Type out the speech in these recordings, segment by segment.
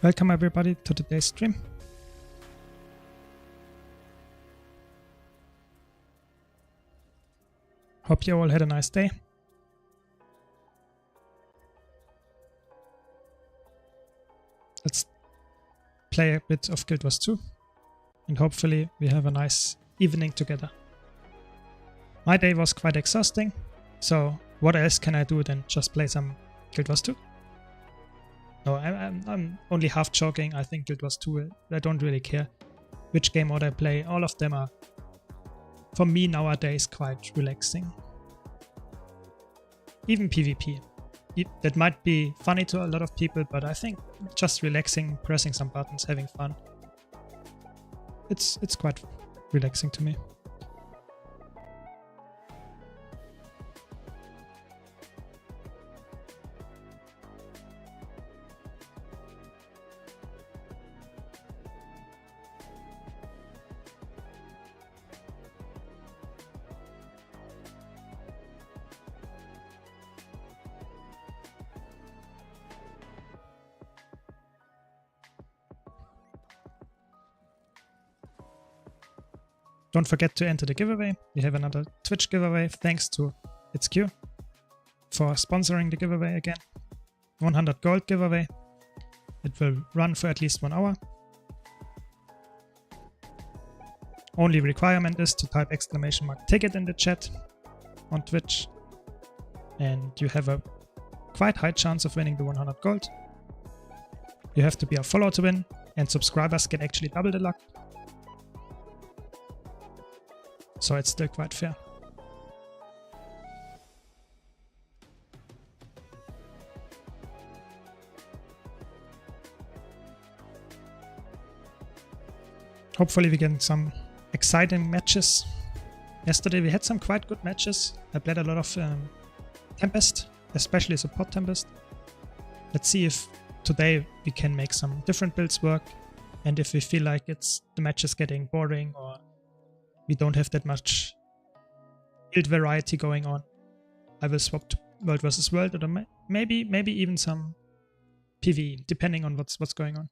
Welcome everybody to today's stream. Hope you all had a nice day. Let's play a bit of Guild Wars 2 and hopefully we have a nice evening together. My day was quite exhausting, so what else can I do than just play some Guild Wars 2? No, I'm only half joking. I think Guild Wars 2, I don't really care which game mode I play. All of them are, for me nowadays, quite relaxing. Even PvP. That might be funny to a lot of people, but I think just relaxing, pressing some buttons, having fun. It's quite relaxing to me. Don't forget to enter the giveaway. We have another Twitch giveaway. Thanks to HQ for sponsoring the giveaway again. 100 gold giveaway. It will run for at least 1 hour. Only requirement is to type !ticket in the chat on Twitch. And you have a quite high chance of winning the 100 gold. You have to be a follower to win, and subscribers get actually double the luck. So it's still quite fair. Hopefully we get some exciting matches. Yesterday we had some quite good matches. I played a lot of Tempest, especially support Tempest. Let's see if today we can make some different builds work, and if we feel like the match is getting boring or we don't have that much build variety going on, I will swap to World vs. World, or maybe even some PvE, depending on what's going on.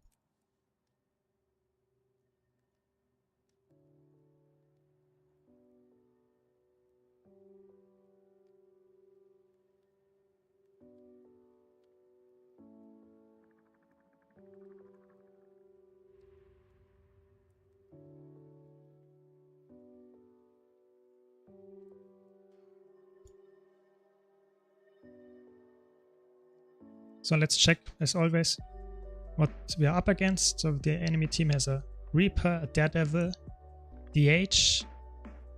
So let's check, as always, what we are up against. So the enemy team has a Reaper, a Daredevil, DH,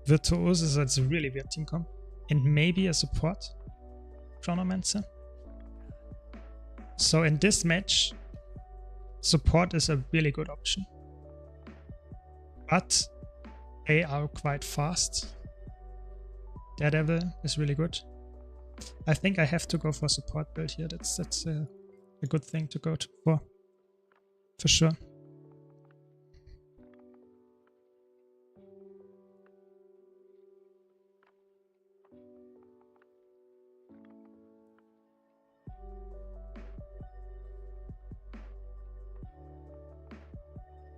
Virtuoso, so it's a really weird team comp, and maybe a support, Chronomancer. So in this match, support is a really good option. But they are quite fast. Daredevil is really good. I think I have to go for support build here. That's a good thing to go for sure.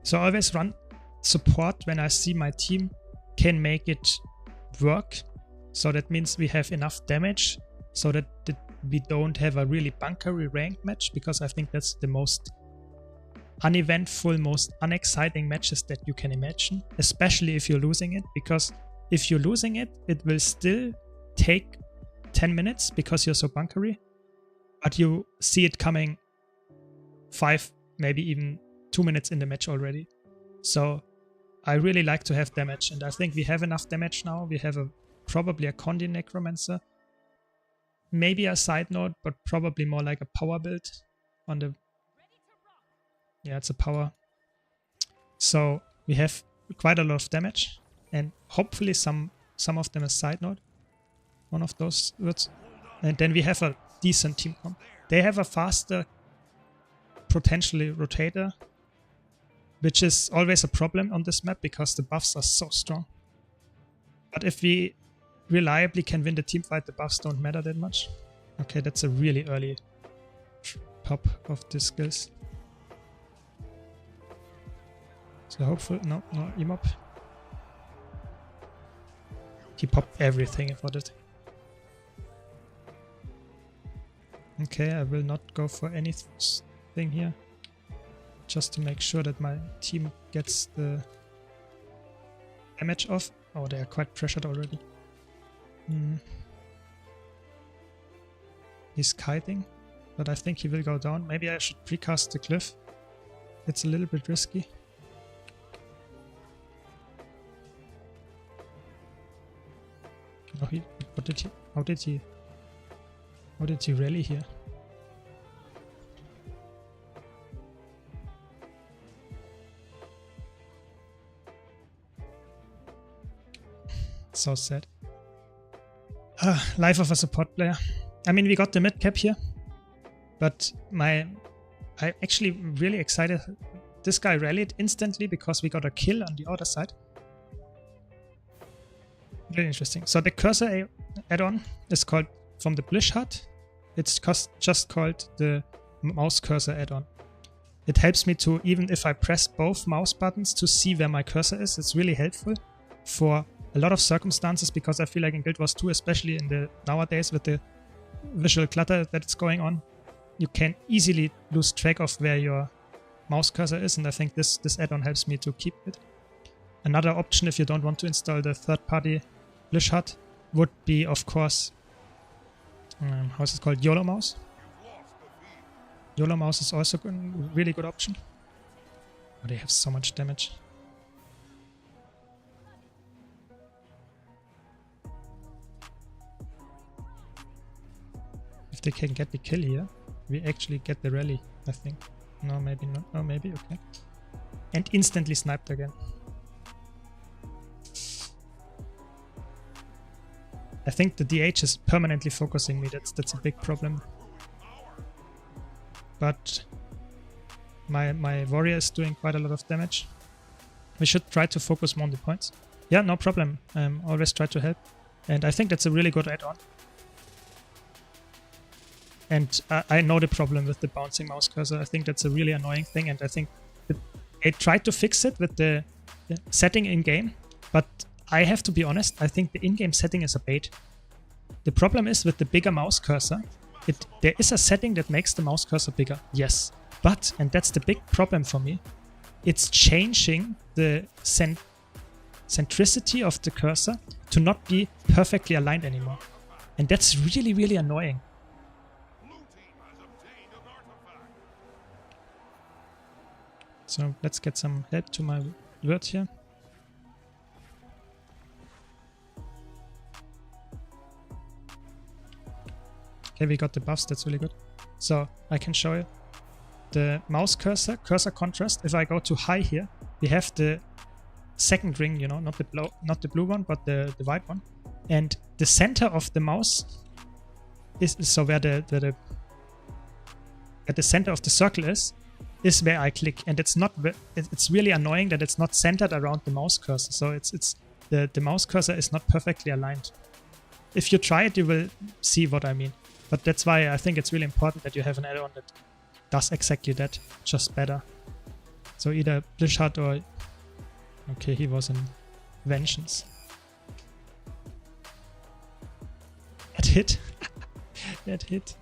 So I always run support when I see my team can make it work. So that means we have enough damage so that we don't have a really bunkery ranked match, because I think that's the most uneventful, most unexciting matches that you can imagine, especially if you're losing it, because if you're losing it, it will still take 10 minutes because you're so bunkery, but you see it coming 5, maybe even 2 minutes in the match already. So I really like to have damage, and I think we have enough damage now. We have probably a Condi Necromancer, maybe a side note, but probably more like a power build on the... Yeah, it's a power. So we have quite a lot of damage, and hopefully some of them is side note, one of those words. And then we have a decent team comp. They have a faster, potentially rotator, which is always a problem on this map because the buffs are so strong. But if we reliably can win the team fight, the buffs don't matter that much. Okay, that's a really early pop of the skills. So hopefully, no emob. He popped everything for it. Okay, I will not go for anything here. Just to make sure that my team gets the damage off. Oh, they are quite pressured already. He's kiting, but I think he will go down. Maybe I should precast the cliff. It's a little bit risky. Oh, how did he rally here? So sad. Life of a support player. I mean, we got the mid cap here, but I'm actually really excited. This guy rallied instantly because we got a kill on the other side. Really interesting. So the cursor add-on is called from the Blish Hut. It's just called the mouse cursor add-on. It helps me to, even if I press both mouse buttons, to see where my cursor is. It's really helpful for a lot of circumstances, because I feel like in Guild Wars 2, especially in the nowadays with the visual clutter that's going on, you can easily lose track of where your mouse cursor is, and I think this add-on helps me to keep it. Another option, if you don't want to install the third-party Blish Hut, would be, of course, how is it called? YOLO mouse. YOLO mouse is also a really good option. Oh, they have so much damage. If they can get the kill here, we actually get the rally, I think. No, maybe not. Oh, maybe, okay. And instantly sniped again. I think the DH is permanently focusing me. That's a big problem. But my warrior is doing quite a lot of damage. We should try to focus more on the points. Yeah, no problem. Always try to help. And I think that's a really good add-on. And I know the problem with the bouncing mouse cursor. I think that's a really annoying thing, and I think I tried to fix it with the setting in-game, but I have to be honest, I think the in-game setting is a bait. The problem is with the bigger mouse cursor, there is a setting that makes the mouse cursor bigger, yes, but, and that's the big problem for me, it's changing the centricity of the cursor to not be perfectly aligned anymore. And that's really, really annoying. So let's get some help to my word here. Okay, we got the buffs, that's really good. So I can show you the mouse cursor contrast. If I go to high here, we have the second ring, you know, not the blue one, but the white one. And the center of the mouse is so where the center of the circle is where I click, and it's really annoying that it's not centered around the mouse cursor. So the mouse cursor is not perfectly aligned. If you try it, you will see what I mean. But that's why I think it's really important that you have an add-on that does exactly that, just better. So either Blish Hut or... Okay, he was in Vengeance. That hit. That hit.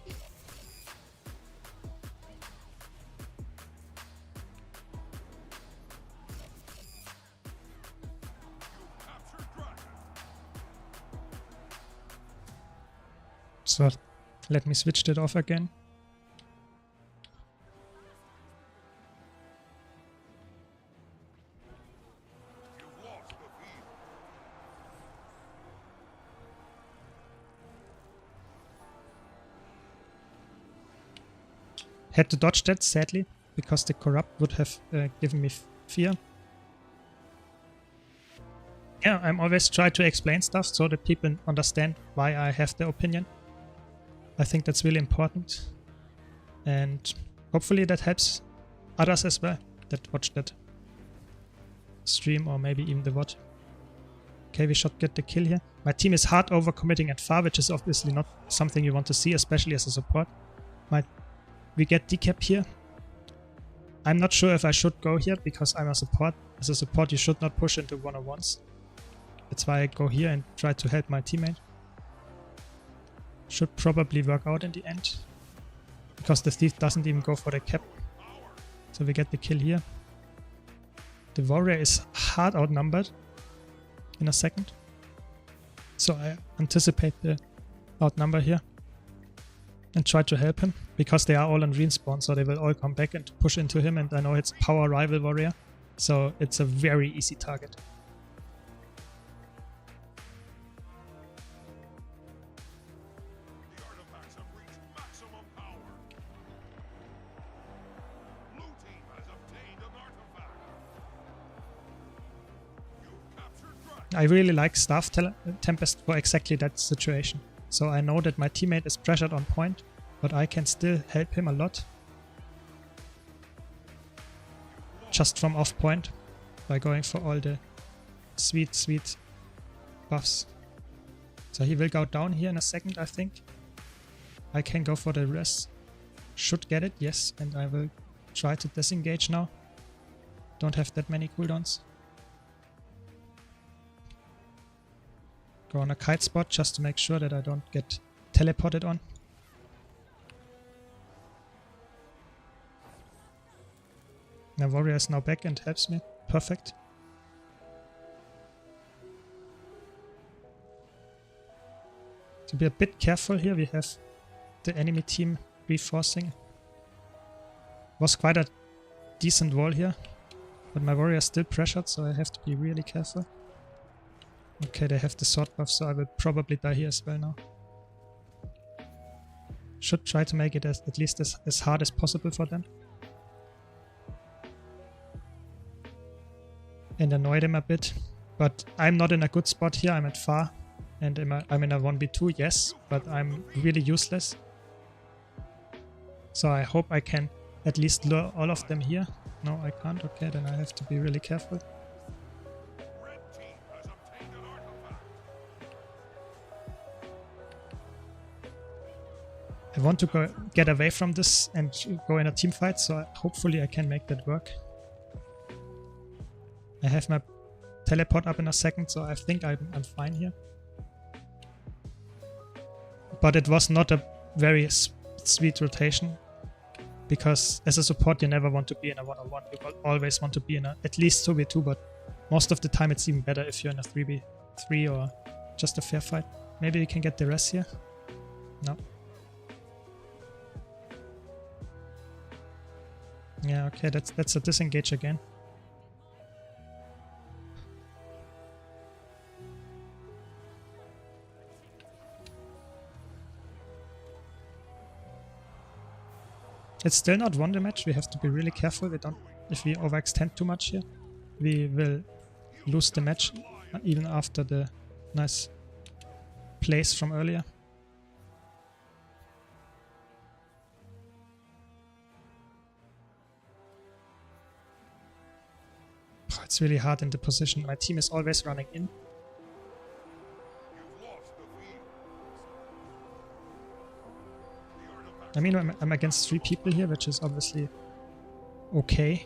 So let me switch that off again. Had to dodge that, sadly, because the corrupt would have given me fear. Yeah, I'm always trying to explain stuff so that people understand why I have the opinion. I think that's really important, and hopefully that helps others as well that watch that stream, or maybe even the VOD. Okay, we should get the kill here. My team is hard overcommitting at far, which is obviously not something you want to see, especially as a support. We get decap here. I'm not sure if I should go here because I'm a support. As a support, you should not push into one-on-ones. That's why I go here and try to help my teammate. Should probably work out in the end. Because the thief doesn't even go for the cap. So we get the kill here. The warrior is hard outnumbered in a second. So I anticipate the outnumber here. And try to help him. Because they are all on respawn, so they will all come back and push into him. And I know it's power rival warrior. So it's a very easy target. I really like Staff Tempest for exactly that situation. So I know that my teammate is pressured on point, but I can still help him a lot. Just from off point, by going for all the sweet buffs. So he will go down here in a second, I think. I can go for the res. Should get it, yes, and I will try to disengage now. Don't have that many cooldowns. Go on a kite spot just to make sure that I don't get teleported on. The warrior is now back and helps me. Perfect. To be a bit careful here, we have the enemy team reinforcing. Was quite a decent wall here, but my warrior is still pressured, so I have to be really careful. Okay, they have the sword buff, so I will probably die here as well now. Should try to make it at least as hard as possible for them. And annoy them a bit. But I'm not in a good spot here, I'm at far. And I'm in a 1v2, yes, but I'm really useless. So I hope I can at least lure all of them here. No, I can't. Okay, then I have to be really careful. I want to get away from this and go in a team fight, so hopefully I can make that work. I have my teleport up in a second, so I think I'm fine here. But it was not a very sweet rotation, because as a support you never want to be in a 1-on-1, you always want to be in at least 2v2, but most of the time it's even better if you're in a 3v3 or just a fair fight. Maybe we can get the rest here? No. Yeah, okay, that's a disengage again. It's still not won the match. We have to be really careful. If we overextend too much here, we will lose the match even after the nice plays from earlier. It's really hard in the position. My team is always running in. I mean, I'm against 3 people here, which is obviously okay,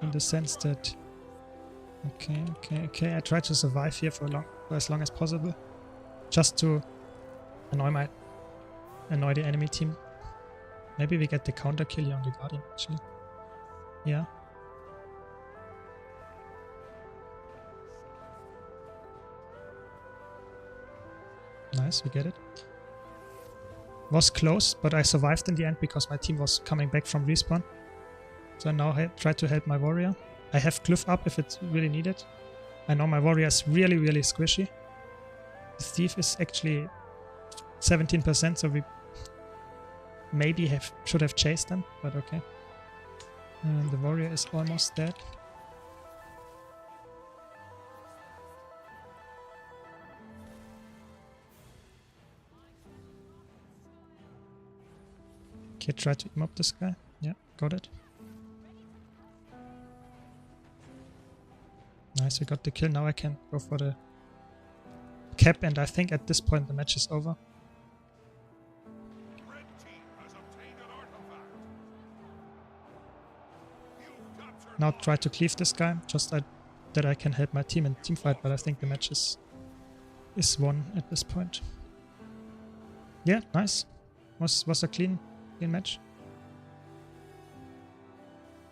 in the sense that... Okay, I try to survive here for as long as possible, just to annoy the enemy team. Maybe we get the counter kill here on the Guardian, actually. Yeah. Nice, we get it. Was close, but I survived in the end because my team was coming back from respawn. So I now try to help my warrior. I have Glyph up if it's really needed. I know my warrior is really squishy. The thief is actually 17%, so we maybe should have chased them, but okay. And the warrior is almost dead. Okay, try to mob this guy. Yeah, got it. Nice, we got the kill. Now I can go for the cap, and I think at this point the match is over. now try to cleave this guy, just that I can help my team in team fight, but I think the match is won at this point. Yeah, nice. Was a clean match.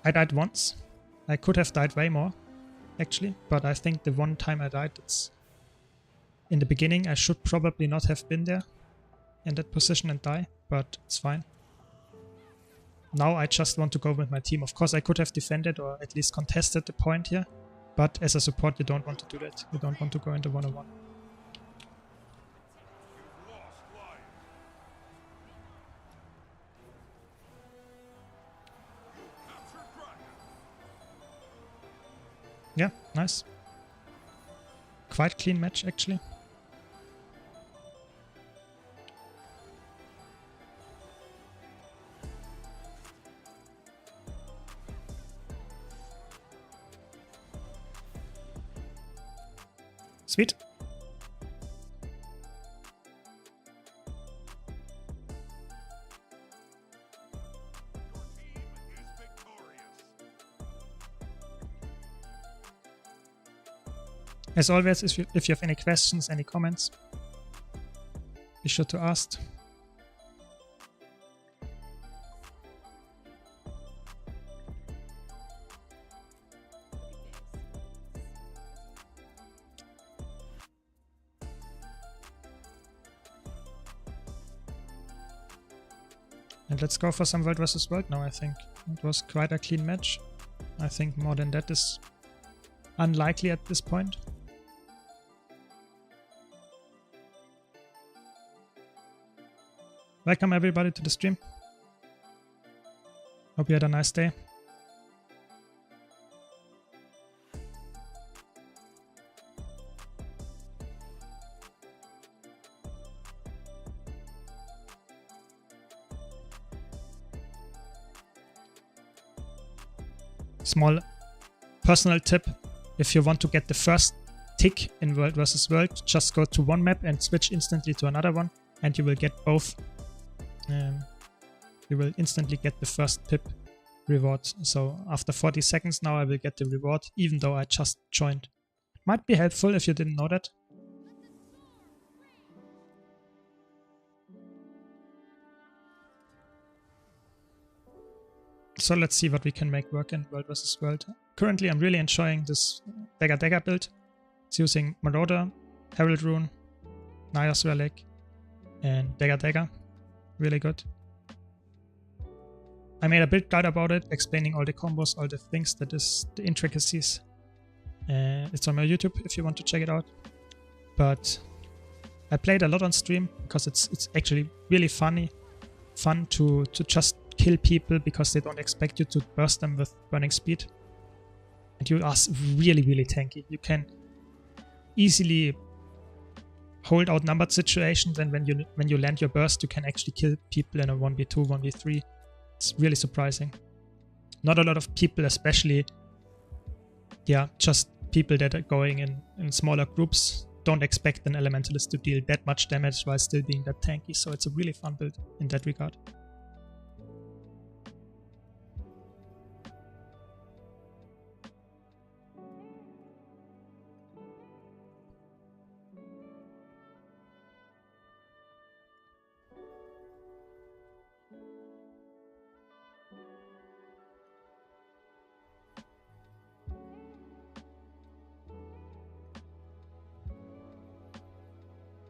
I died once. I could have died way more, actually, but I think the one time I died, it's in the beginning. I should probably not have been there in that position and die, but it's fine. Now I just want to go with my team. Of course, I could have defended or at least contested the point here, but as a support, you don't want to do that. You don't want to go into 1-on-1. Yeah, nice. Quite clean match, actually. Sweet. As always, if you have any questions, any comments, be sure to ask. And let's go for some World vs. World now, I think. It was quite a clean match. I think more than that is unlikely at this point. Welcome everybody to the stream. Hope you had a nice day. Small personal tip: if you want to get the first tick in World vs. World, just go to one map and switch instantly to another one, and you will get both. You will instantly get the first pip reward. So after 40 seconds now I will get the reward, even though I just joined. Might be helpful if you didn't know that. So let's see what we can make work in World vs. World. Currently I'm really enjoying this Dagger build. It's using Marauder, Herald Rune, Naya's Relic, and Dagger. Really good. I made a build guide about it, explaining all the combos, all the things, that is the intricacies. It's on my YouTube if you want to check it out. But I played a lot on stream because it's actually really fun to just kill people because they don't expect you to burst them with burning speed. And you are really, really tanky. You can easily hold outnumbered situations, and when you land your burst, you can actually kill people in a 1v2, 1v3. It's really surprising. Not a lot of people, especially, yeah, just people that are going in smaller groups, don't expect an Elementalist to deal that much damage while still being that tanky. So it's a really fun build in that regard.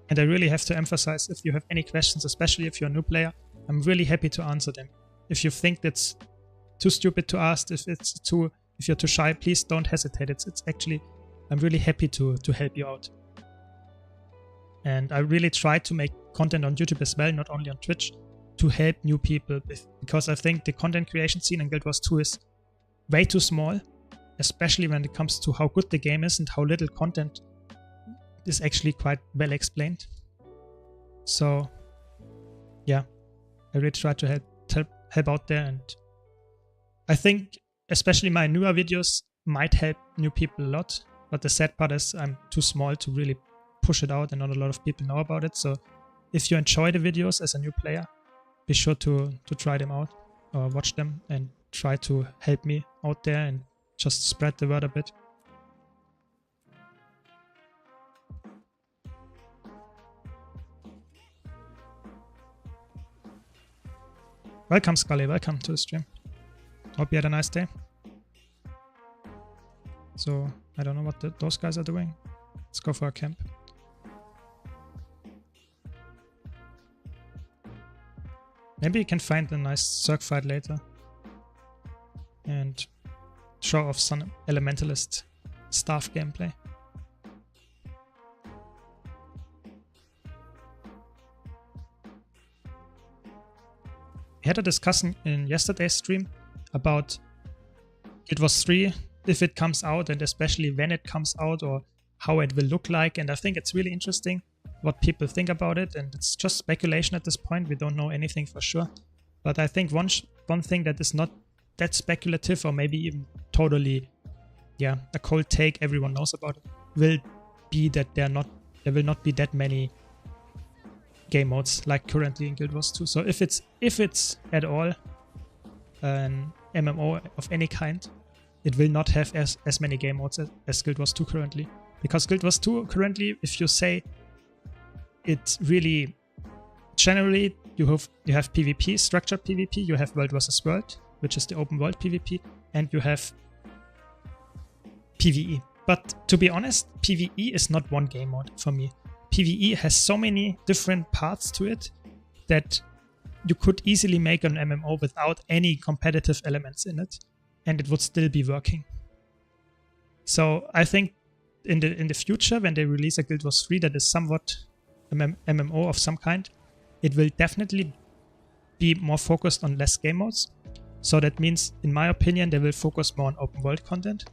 And I really have to emphasize, if you have any questions, especially if you're a new player, I'm really happy to answer them. If you think that's too stupid to ask, if you're too shy, please don't hesitate. It's actually, I'm really happy to help you out. And I really try to make content on YouTube as well, not only on Twitch, to help new people, because I think the content creation scene in Guild Wars 2 is way too small, especially when it comes to how good the game is and how little content is actually quite well explained. So yeah, I really try to help out there, and I think especially my newer videos might help new people a lot, but the sad part is I'm too small to really push it out and not a lot of people know about it. So if you enjoy the videos as a new player, be sure to try them out or watch them and try to help me out there and just spread the word a bit. Welcome, Scully. Welcome to the stream. Hope you had a nice day. So, I don't know what those guys are doing. Let's go for a camp. Maybe you can find a nice Zerg fight later. And show off some Elementalist staff gameplay. We had a discussion in yesterday's stream about Guild Wars 3, if it comes out, and especially when it comes out, or how it will look like. And I think it's really interesting what people think about it, and it's just speculation at this point. We don't know anything for sure. But I think one thing that is not that speculative, or maybe even totally, yeah, a cold take everyone knows about it, will be that there will not be that many game modes like currently in Guild Wars 2. So if it's at all an MMO of any kind, it will not have as many game modes as Guild Wars 2 currently. Because Guild Wars 2 currently, if you say it's really generally, you have PvP, structured PvP, you have World vs. World, which is the open world PvP, and you have PvE. But to be honest, PvE is not one game mode for me. PvE has so many different parts to it that you could easily make an MMO without any competitive elements in it, and it would still be working. So I think in the future, when they release a Guild Wars 3 that is somewhat an MMO of some kind, it will definitely be more focused on less game modes. So that means, in my opinion, they will focus more on open world content,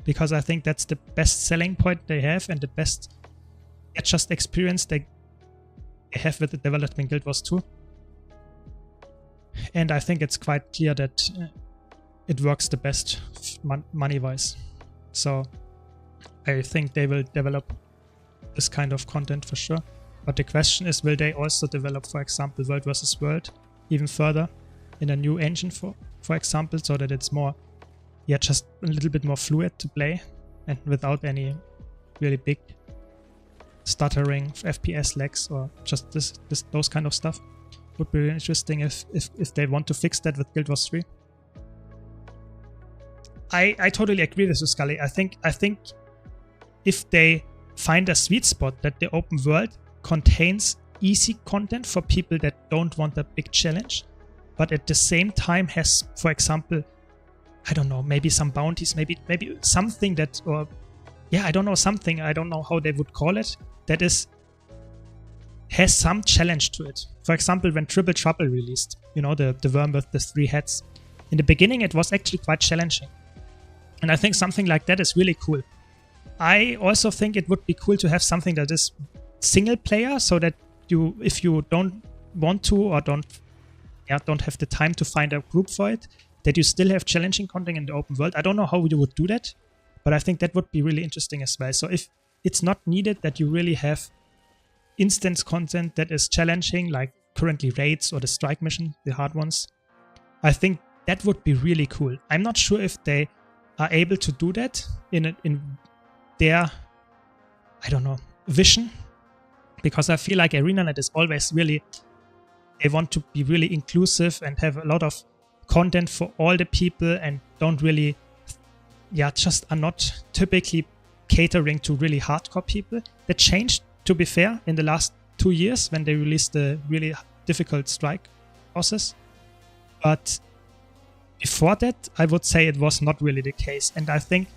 because I think that's the best selling point they have and the best just experience they have with the development Guild Wars 2. And I think it's quite clear that it works the best money-wise. So I think they will develop this kind of content for sure. But the question is, will they also develop, for example, World vs. World even further in a new engine, for example, so that it's more, yeah, just a little bit more fluid to play and without any really big stuttering FPS lags or just those kind of stuff. Would be really interesting if they want to fix that with Guild Wars 3. I totally agree with you, Scully. I think if they find a sweet spot that the open world contains easy content for people that don't want a big challenge, but at the same time has, for example, I don't know, maybe some bounties, maybe something that, or yeah, I don't know, something, I don't know how they would call it, that has some challenge to it. For example, when Triple Trouble released, you know, the worm with the 3 heads. In the beginning, it was actually quite challenging. And I think something like that is really cool. I also think it would be cool to have something that is single player, so that you, if you don't want to or don't have the time to find a group for it, that you still have challenging content in the open world. I don't know how you would do that, but I think that would be really interesting as well. So if it's not needed that you really have instance content that is challenging, like currently raids or the strike mission, the hard ones, I think that would be really cool. I'm not sure if they are able to do that in their, I don't know, vision, because I feel like ArenaNet is always really, they want to be really inclusive and have a lot of content for all the people, and don't really, just are not typically catering to really hardcore people. That changed, to be fair, in the last 2 years when they released the really difficult strike bosses. But before that, I would say it was not really the case. And I think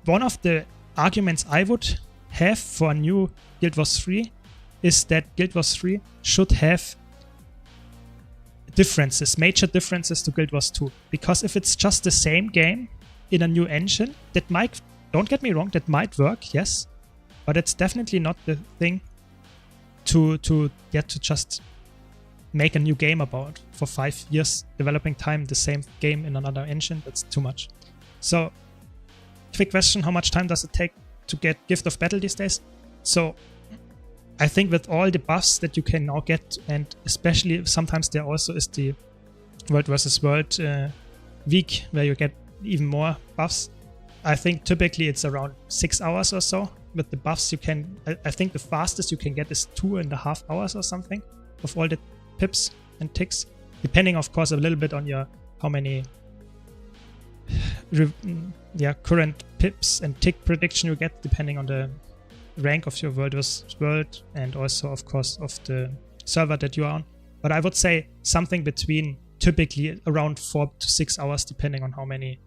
one of the arguments I would have for a new Guild Wars 3 is that Guild Wars 3 should have differences, major differences to Guild Wars 2. Because if it's just the same game in a new engine, that might, don't get me wrong, that might work, yes. But it's definitely not the thing to just make a new game about for 5 years developing time, the same game in another engine. That's too much. So, quick question, how much time does it take to get Gift of Battle these days? So, I think with all the buffs that you can now get, and especially sometimes there also is the World vs. World week where you get even more buffs. I think typically it's around 6 hours or so. With the buffs you can, I think the fastest you can get is 2.5 hours or something of all the pips and ticks. Depending of course a little bit on your, how many current pips and tick prediction you get, depending on the rank of your World vs. World and also of course of the server that you are on. But I would say something between typically around 4 to 6 hours depending on how many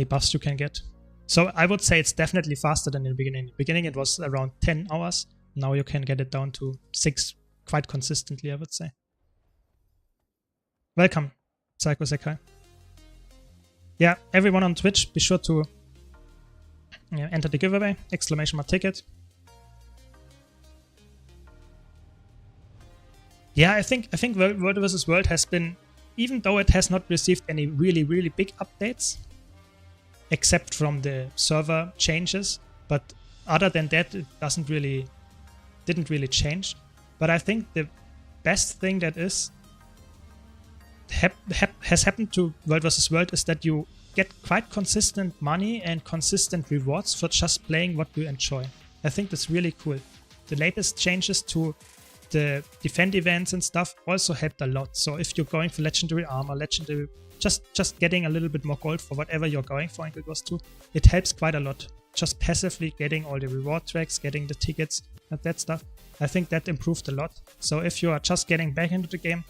buffs you can get. So I would say it's definitely faster than in the beginning. In the beginning it was around 10 hours. Now you can get it down to 6 quite consistently, I would say. Welcome, Psycho Sekai. Yeah, everyone on Twitch, be sure to enter the giveaway, !ticket. Yeah, I think World vs. World has been, even though it has not received any really, really big updates, except from the server changes, but other than that, it didn't really change. But I think the best thing that has happened to World vs. World is that you get quite consistent money and consistent rewards for just playing what you enjoy. I think that's really cool. The latest changes to the defend events and stuff also helped a lot. So if you're going for legendary armor, legendary, just getting a little bit more gold for whatever you're going for in Guild Wars 2, it helps quite a lot. Just passively getting all the reward tracks, getting the tickets, and that stuff. I think that improved a lot. So if you are just getting back into the game,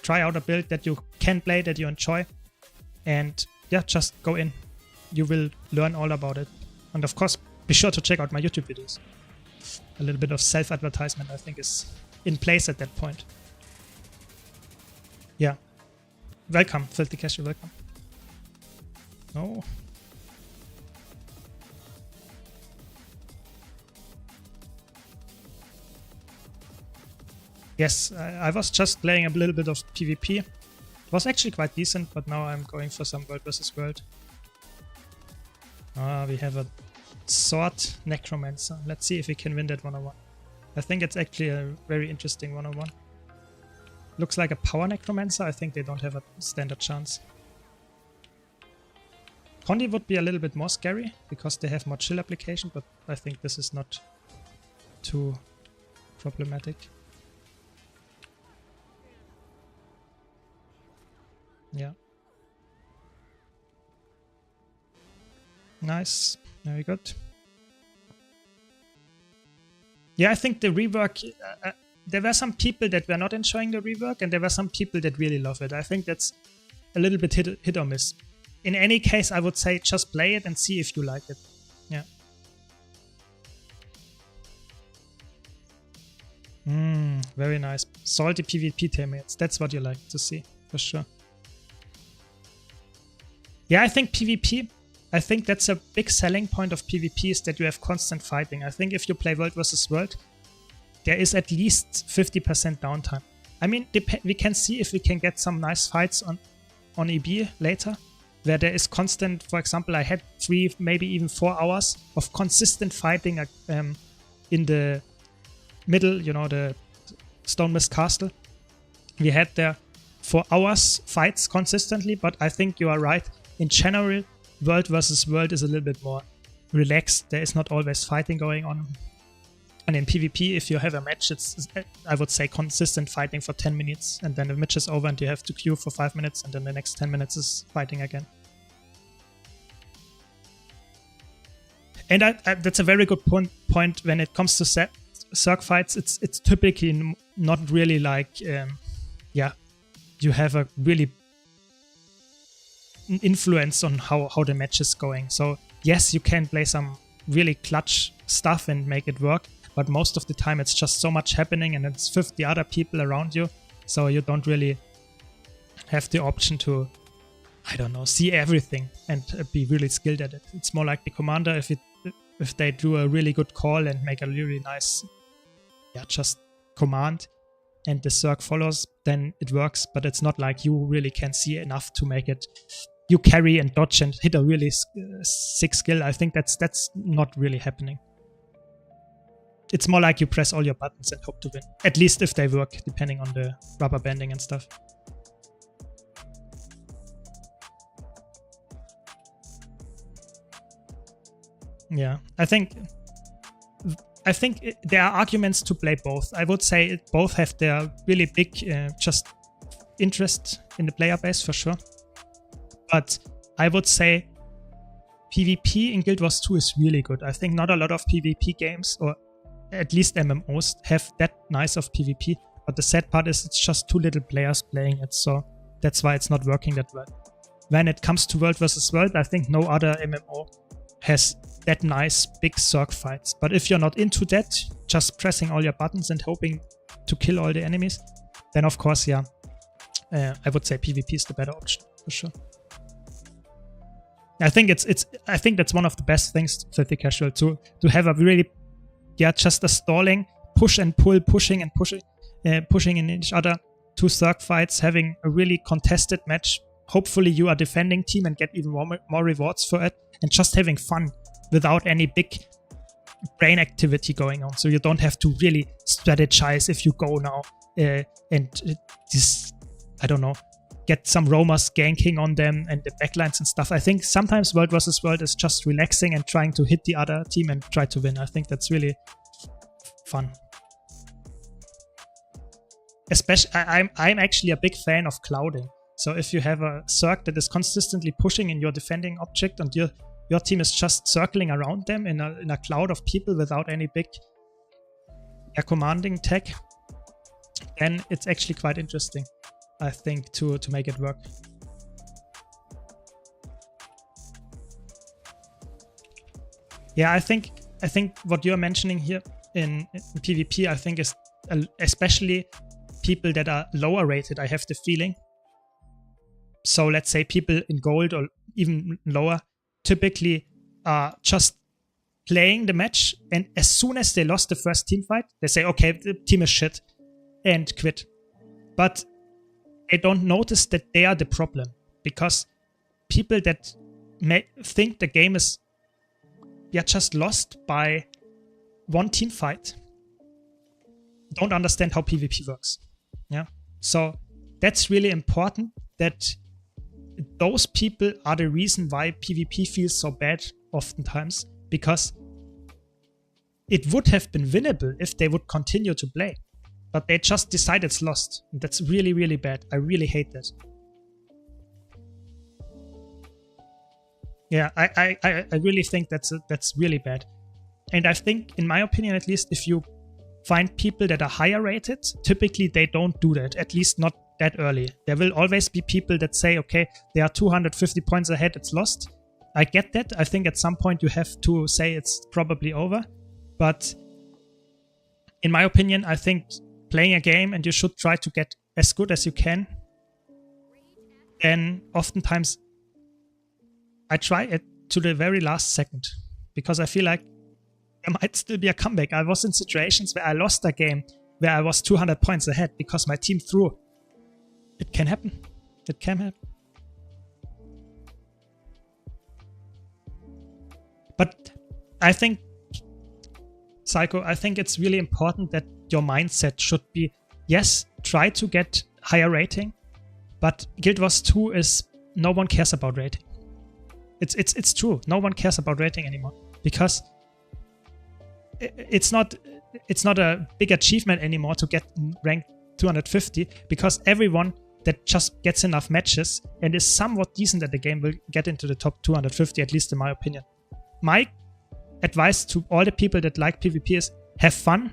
try out a build that you can play, that you enjoy, and yeah, just go in. You will learn all about it. And of course, be sure to check out my YouTube videos. A little bit of self-advertisement, I think, is in place at that point. Yeah. Welcome, Filthy Cash, you're welcome. No. Yes, I was just playing a little bit of PvP. It was actually quite decent, but now I'm going for some World vs. World. We have a Sword Necromancer. Let's see if we can win that 1-on-1. I think it's actually a very interesting 1-on-1. Looks like a Power Necromancer. I think they don't have a standard chance. Condi would be a little bit more scary because they have more chill application, but I think this is not too problematic. Yeah. Nice. Very good. Yeah, I think the rework... there were some people that were not enjoying the rework, and there were some people that really love it. I think that's a little bit hit or miss. In any case, I would say just play it and see if you like it. Yeah. Very nice. Salty PvP teammates. That's what you like to see, for sure. Yeah, I think PvP, I think that's a big selling point of PvP is that you have constant fighting. I think if you play World vs. World, there is at least 50% downtime. I mean, we can see if we can get some nice fights on EB later, where there is constant, for example, I had 3, maybe even 4 hours of consistent fighting in the middle, you know, the Stone Mist Castle. We had there 4 hours fights consistently, but I think you are right. In general, World vs. World is a little bit more relaxed. There is not always fighting going on. And in PvP, if you have a match, it's, I would say, consistent fighting for 10 minutes. And then the match is over and you have to queue for 5 minutes. And then the next 10 minutes is fighting again. And that's a very good point when it comes to Zerg fights. It's typically not really like, you have a really influence on how the match is going. So yes, you can play some really clutch stuff and make it work, but most of the time it's just so much happening and it's 50 other people around you, so you don't really have the option to, I don't know, see everything and be really skilled at it. It's more like the commander, if they do a really good call and make a really nice just command and the Zerg follows, then it works, but it's not like you really can see enough to make it. You carry and dodge and hit a really sick skill. I think that's not really happening. It's more like you press all your buttons and hope to win. At least if they work, depending on the rubber banding and stuff. Yeah, I think there are arguments to play both. I would say both have their really big just interest in the player base for sure. But I would say PvP in Guild Wars 2 is really good. I think not a lot of PvP games, or at least MMOs, have that nice of PvP. But the sad part is it's just too little players playing it, so that's why it's not working that well. When it comes to World versus World, I think no other MMO has that nice big Zerg fights. But if you're not into that, just pressing all your buttons and hoping to kill all the enemies, then of course, yeah, I would say PvP is the better option for sure. I think I think that's one of the best things for the casual to have a really, yeah, just a stalling, push and pull, pushing in each other, 2 Zerg fights, having a really contested match. Hopefully you are defending team and get even more rewards for it, and just having fun without any big brain activity going on. So you don't have to really strategize if you go now and just, I don't know, get some roamers ganking on them and the backlines and stuff. I think sometimes World versus World is just relaxing and trying to hit the other team and try to win. I think that's really fun. Especially, I'm actually a big fan of clouding. So if you have a Zerg that is consistently pushing in your defending object and your team is just circling around them in a cloud of people without any big commanding tech, then it's actually quite interesting, I think, to make it work. Yeah, I think what you're mentioning here in PvP, I think is especially people that are lower rated, I have the feeling. So let's say people in gold or even lower typically are just playing the match, and as soon as they lost the first team fight, they say, okay, the team is shit, and quit. But they don't notice that they are the problem, because people that may think the game is just lost by one team fight don't understand how PvP works. Yeah, so that's really important, that those people are the reason why PvP feels so bad oftentimes, because it would have been winnable if they would continue to play, but they just decide it's lost. And that's really, really bad. I really hate that. Yeah, I really think that's really bad. And I think, in my opinion at least, if you find people that are higher rated, typically they don't do that, at least not that early. There will always be people that say, okay, they are 250 points ahead, it's lost. I get that. I think at some point you have to say it's probably over. But in my opinion, I think playing a game and you should try to get as good as you can. And oftentimes I try it to the very last second, because I feel like there might still be a comeback. I was in situations where I lost a game where I was 200 points ahead because my team threw. It can happen. It can happen. But I think, Psycho, I think it's really important that your mindset should be, yes, try to get higher rating, but Guild Wars 2 is, no one cares about rating. It's true. No one cares about rating anymore, because it's not a big achievement anymore to get ranked 250, because everyone that just gets enough matches and is somewhat decent at the game will get into the top 250, at least in my opinion. My advice to all the people that like PvP is, have fun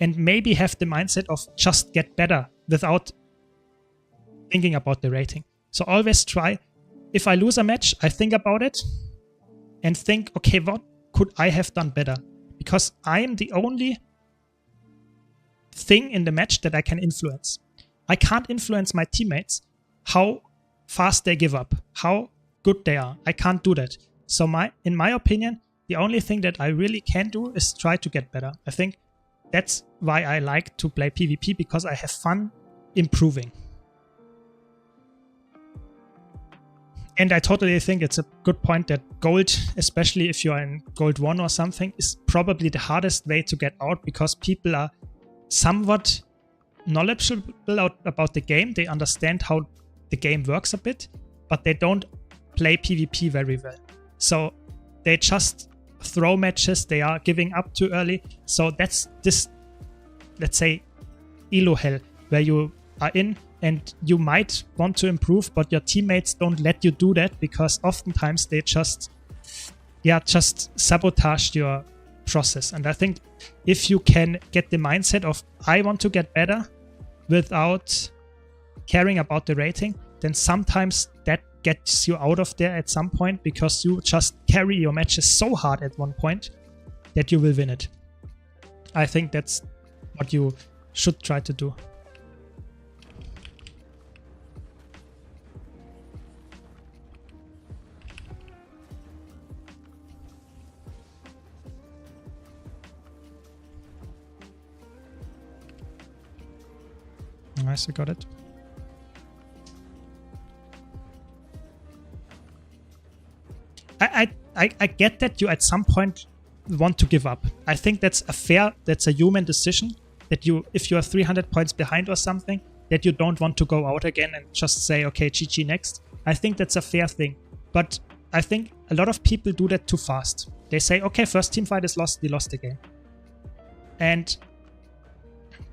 and maybe have the mindset of just get better without thinking about the rating. So always try, if I lose a match, I think about it and think, okay, what could I have done better? Because I am the only thing in the match that I can influence. I can't influence my teammates, how fast they give up, how good they are. I can't do that. So in my opinion, the only thing that I really can do is try to get better. I think that's why I like to play PvP, because I have fun improving. And I totally think it's a good point that gold, especially if you're in gold 1 or something, is probably the hardest way to get out, because people are somewhat knowledgeable about the game. They understand how the game works a bit, but they don't play PvP very well. So they just throw matches, they are giving up too early. So that's this, let's say, elo hell, where you are in and you might want to improve, but your teammates don't let you do that because oftentimes they just sabotage your process. And I think if you can get the mindset of I want to get better without caring about the rating, then sometimes that gets you out of there at some point, because you just carry your matches so hard at one point that you will win it. I think that's what you should try to do. Nice, I got it. I get that you at some point want to give up. I think that's a human decision, that you, if you are 300 points behind or something, that you don't want to go out again and just say, okay, GG next. I think that's a fair thing. But I think a lot of people do that too fast. They say, okay, first team fight is lost, we lost the game. And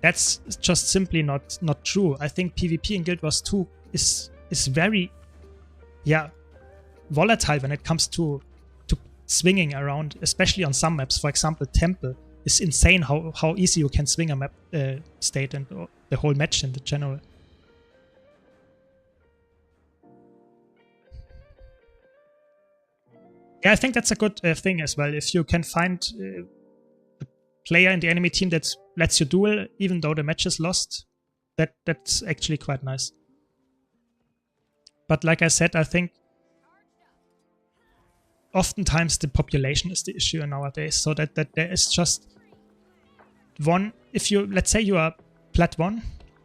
that's just simply not true. I think PvP in Guild Wars 2 is very, volatile when it comes to swinging around, especially on some maps. For example, Temple is insane how easy you can swing a map state and the whole match in the general. Yeah, I think that's a good thing as well. If you can find a player in the enemy team that lets you duel even though the match is lost, that's actually quite nice. But like I said, I think oftentimes the population is the issue nowadays, so that there is just one. If you, let's say you are plat 1,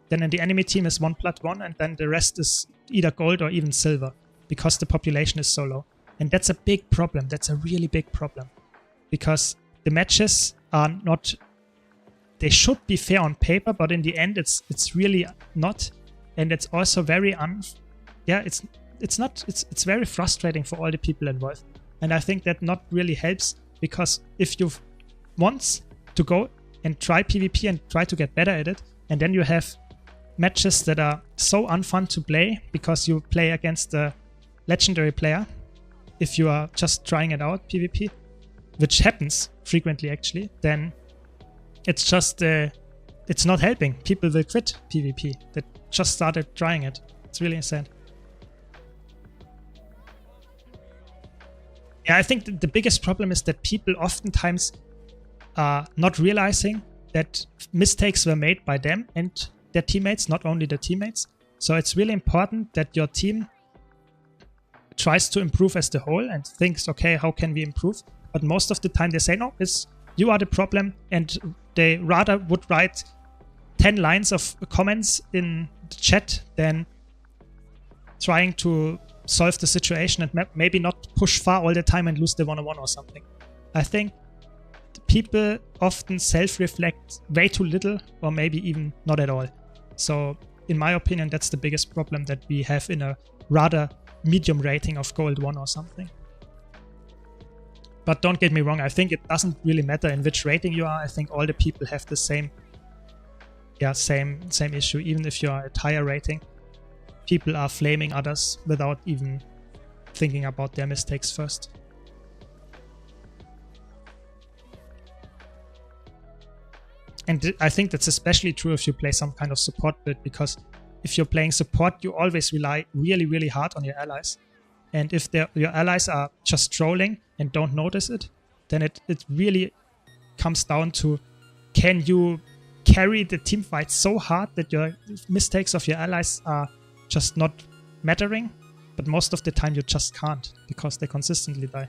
then in the enemy team is 1 plat 1, and then the rest is either gold or even silver, because the population is so low. And that's a big problem. That's a really big problem, because the matches are not, they should be fair on paper, but in the end it's really not. And it's also very it's very frustrating for all the people involved. And I think that not really helps, because if you want to go and try PvP and try to get better at it, and then you have matches that are so unfun to play because you play against a legendary player, if you are just trying it out, PvP, which happens frequently actually, then it's just, it's not helping. People will quit PvP that just started trying it. It's really insane. Yeah, I think the biggest problem is that people oftentimes are not realizing that mistakes were made by them and their teammates, not only the teammates. So it's really important that your team tries to improve as the whole and thinks, okay, how can we improve? But most of the time they say, no, you are the problem, and they rather would write 10 lines of comments in the chat than trying to solve the situation and maybe not push far all the time and lose the 1-on-1 or something. I think people often self-reflect way too little, or maybe even not at all. So in my opinion, that's the biggest problem that we have in a rather medium rating of Gold 1 or something. But don't get me wrong, I think it doesn't really matter in which rating you are. I think all the people have the same issue. Even if you are at higher rating, people are flaming others without even thinking about their mistakes first. And I think that's especially true if you play some kind of support build, because if you're playing support, you always rely really, really hard on your allies. And if your allies are just trolling and don't notice it, then it really comes down to, can you carry the team fight so hard that your mistakes of your allies are just not mattering? But most of the time you just can't, because they consistently die.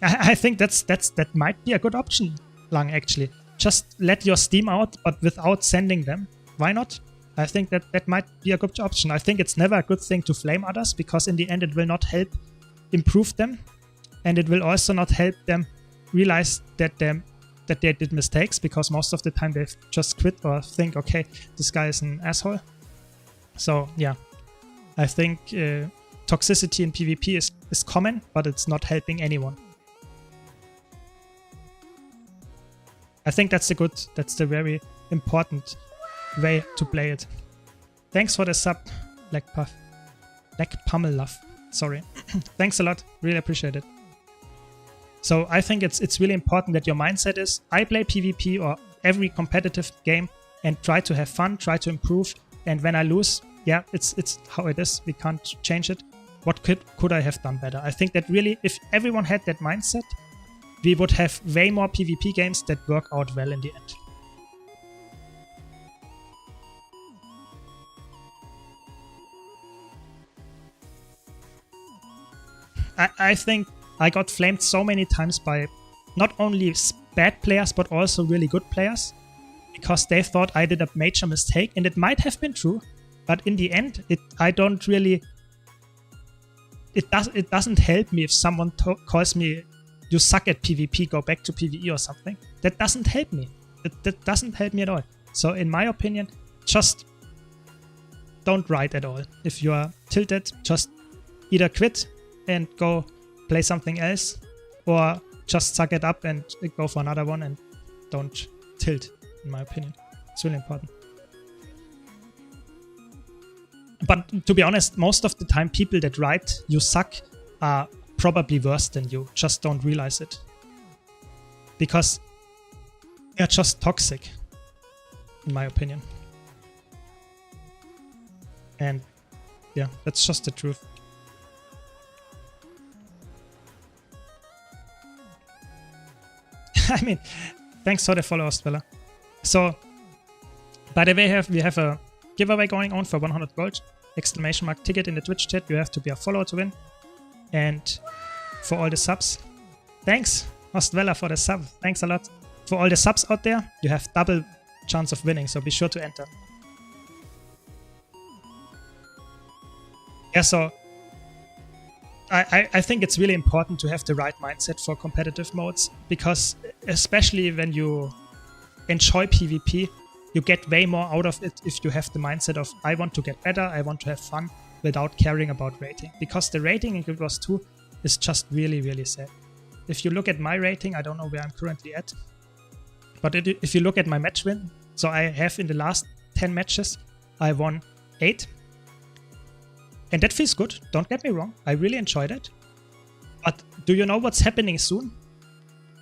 I think that might be a good option, Lang, actually. Just let your Steam out, but without sending them. Why not? I think that might be a good option. I think it's never a good thing to flame others, because in the end it will not help improve them, and it will also not help them realize that they did mistakes, because most of the time they just quit or think, okay, this guy is an asshole. So yeah, I think toxicity in PvP is is common, but it's not helping anyone. I think that's the very important way to play it. Thanks for the sub, Black Pummel Love. Sorry. Thanks a lot. Really appreciate it. So I think it's really important that your mindset is, I play PvP or every competitive game and try to have fun, try to improve. And when I lose, yeah, it's how it is. We can't change it. What could I have done better? I think that really, if everyone had that mindset, we would have way more PvP games that work out well in the end. I think I got flamed so many times by not only bad players, but also really good players, because they thought I did a major mistake, and it might have been true, but in the end, it doesn't help me if someone calls me, you suck at PvP, go back to PvE or something. That doesn't help me. That doesn't help me at all. So in my opinion, just don't write at all. If you are tilted, just either quit and go play something else, or just suck it up and go for another one and don't tilt, in my opinion. It's really important. But to be honest, most of the time people that write you suck are probably worse than you, just don't realize it. Because they're just toxic, in my opinion. And yeah, that's just the truth. I mean, thanks for the follow, Ostwella. So, by the way, we have a giveaway going on for 100 gold. Exclamation mark ticket in the Twitch chat. You have to be a follower to win. And for all the subs, thanks, Ostwella, for the sub. Thanks a lot. For all the subs out there, you have double chance of winning, so be sure to enter. Yeah, so I think it's really important to have the right mindset for competitive modes, because especially when you enjoy PvP, you get way more out of it if you have the mindset of, I want to get better, I want to have fun, without caring about rating. Because the rating in Guild Wars 2 is just really, really sad. If you look at my rating, I don't know where I'm currently at, but if you look at my match win, so I have in the last 10 matches, I won 8. And that feels good, don't get me wrong, I really enjoyed it. But do you know what's happening soon?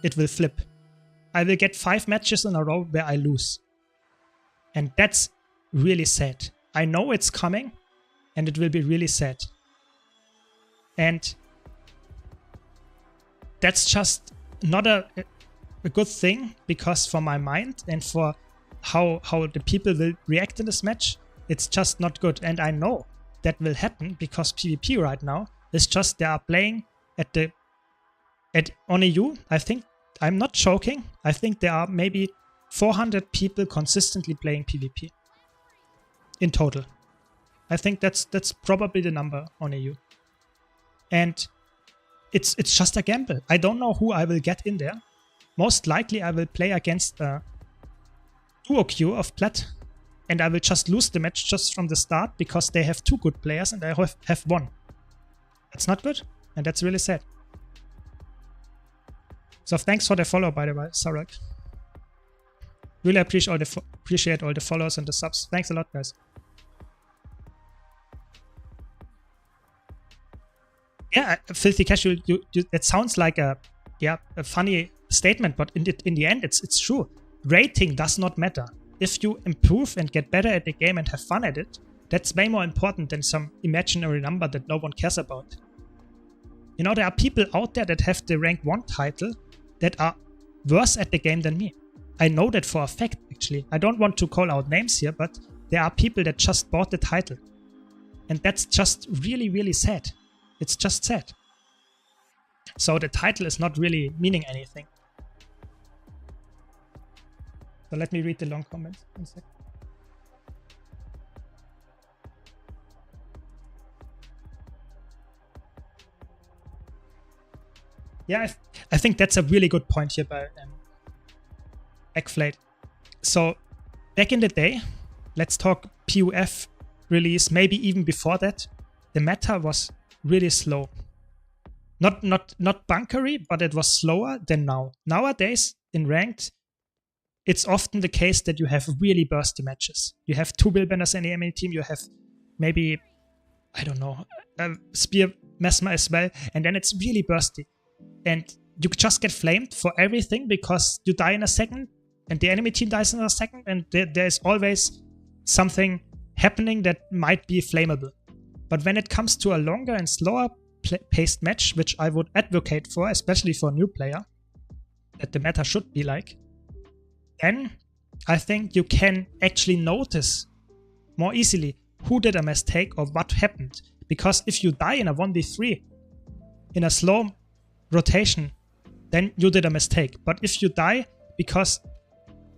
It will flip. I will get 5 matches in a row where I lose. And that's really sad. I know it's coming, and it will be really sad. And that's just not a good thing, because for my mind and for how the people will react in this match, it's just not good. And I know that will happen, because PvP right now is just, they are playing on EU. I think, I'm not joking, I think there are maybe 400 people consistently playing PvP in total. I think that's probably the number on EU. And it's just a gamble. I don't know who I will get in there. Most likely I will play against a duo queue of Plat, and I will just lose the match just from the start, because they have 2 good players and I have 1. That's not good, and that's really sad. So thanks for the follow, by the way, Sarek. Really appreciate all the follows and the subs. Thanks a lot, guys. Yeah, Filthy Casual, it sounds like a funny statement, but in the end, it's true. Rating does not matter. If you improve and get better at the game and have fun at it, that's way more important than some imaginary number that no one cares about. You know, there are people out there that have the rank 1 title that are worse at the game than me. I know that for a fact, actually. I don't want to call out names here, but there are people that just bought the title. And that's just really, really sad. It's just sad. So the title is not really meaning anything. So let me read the long comments. 1 sec. Yeah, I think that's a really good point here by Eggflate. So back in the day, let's talk PUF release, maybe even before that, the meta was really slow. not bunkery, but it was slower than now. Nowadays in ranked, it's often the case that you have really bursty matches. You have 2 Willbenders in the enemy team, you have maybe, I don't know, Spear Mesmer as well, and then it's really bursty. And you just get flamed for everything because you die in a second, and the enemy team dies in a second, and there's always something happening that might be flammable. But when it comes to a longer and slower paced match, which I would advocate for, especially for a new player, that the meta should be like, then I think you can actually notice more easily who did a mistake or what happened. Because if you die in a 1v3 in a slow rotation, then you did a mistake. But if you die because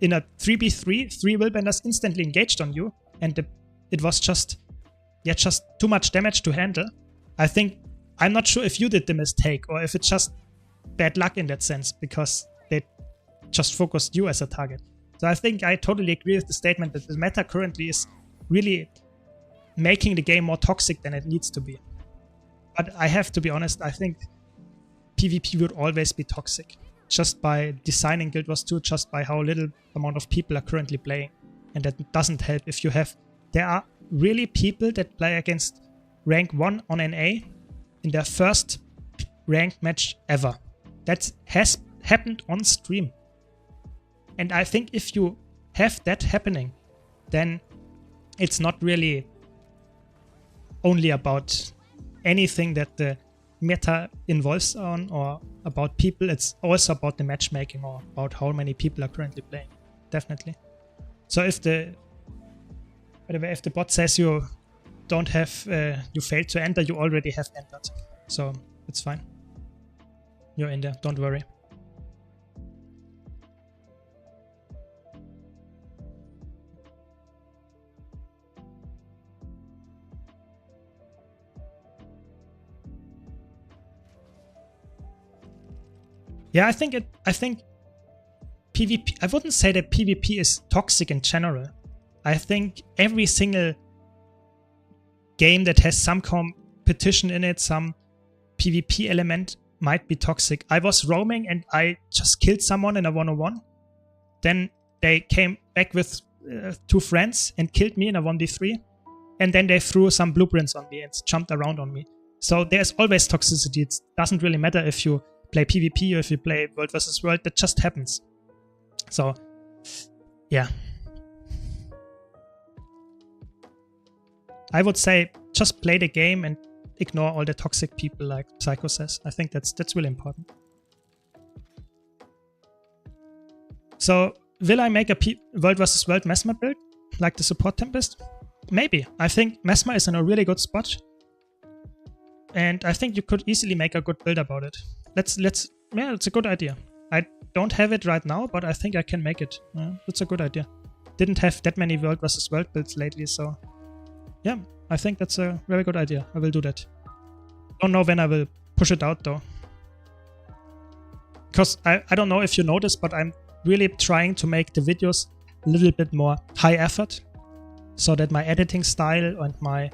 in a 3v3, 3 Willbenders instantly engaged on you, and it was just too much damage to handle, I'm not sure if you did the mistake or if it's just bad luck in that sense, because they just focused you as a target. So I think I totally agree with the statement that the meta currently is really making the game more toxic than it needs to be. But I have to be honest, I think PvP would always be toxic, just by designing Guild Wars 2, just by how little amount of people are currently playing. And that doesn't help if you have... There are really people that play against rank 1 on NA in their first ranked match ever. That has happened on stream. And I think if you have that happening, then it's not really only about anything that the meta involves on or about people. It's also about the matchmaking or about how many people are currently playing. Definitely. So if the bot says you don't have, you failed to enter, you already have entered. So it's fine. You're in there, don't worry. Yeah, I think PvP, I wouldn't say that PvP is toxic in general. I think every single game that has some competition in it, some PvP element, might be toxic. I was roaming and I just killed someone in a 1-on-1. Then they came back with 2 friends and killed me in a 1v3. And then they threw some blueprints on me and jumped around on me. So there's always toxicity. It doesn't really matter if you play PvP or if you play World vs. World. That just happens. So, yeah. I would say just play the game and ignore all the toxic people like Psycho says. I think that's really important. So, will I make a World vs. World Mesmer build like the support Tempest? Maybe. I think Mesmer is in a really good spot. And I think you could easily make a good build about it. Yeah, it's a good idea. I don't have it right now, but I think I can make it. Yeah, it's a good idea. Didn't have that many World vs. World builds lately, so yeah, I think that's a very good idea. I will do that. Don't know when I will push it out though. Because I don't know if you noticed, but I'm really trying to make the videos a little bit more high effort, so that my editing style and my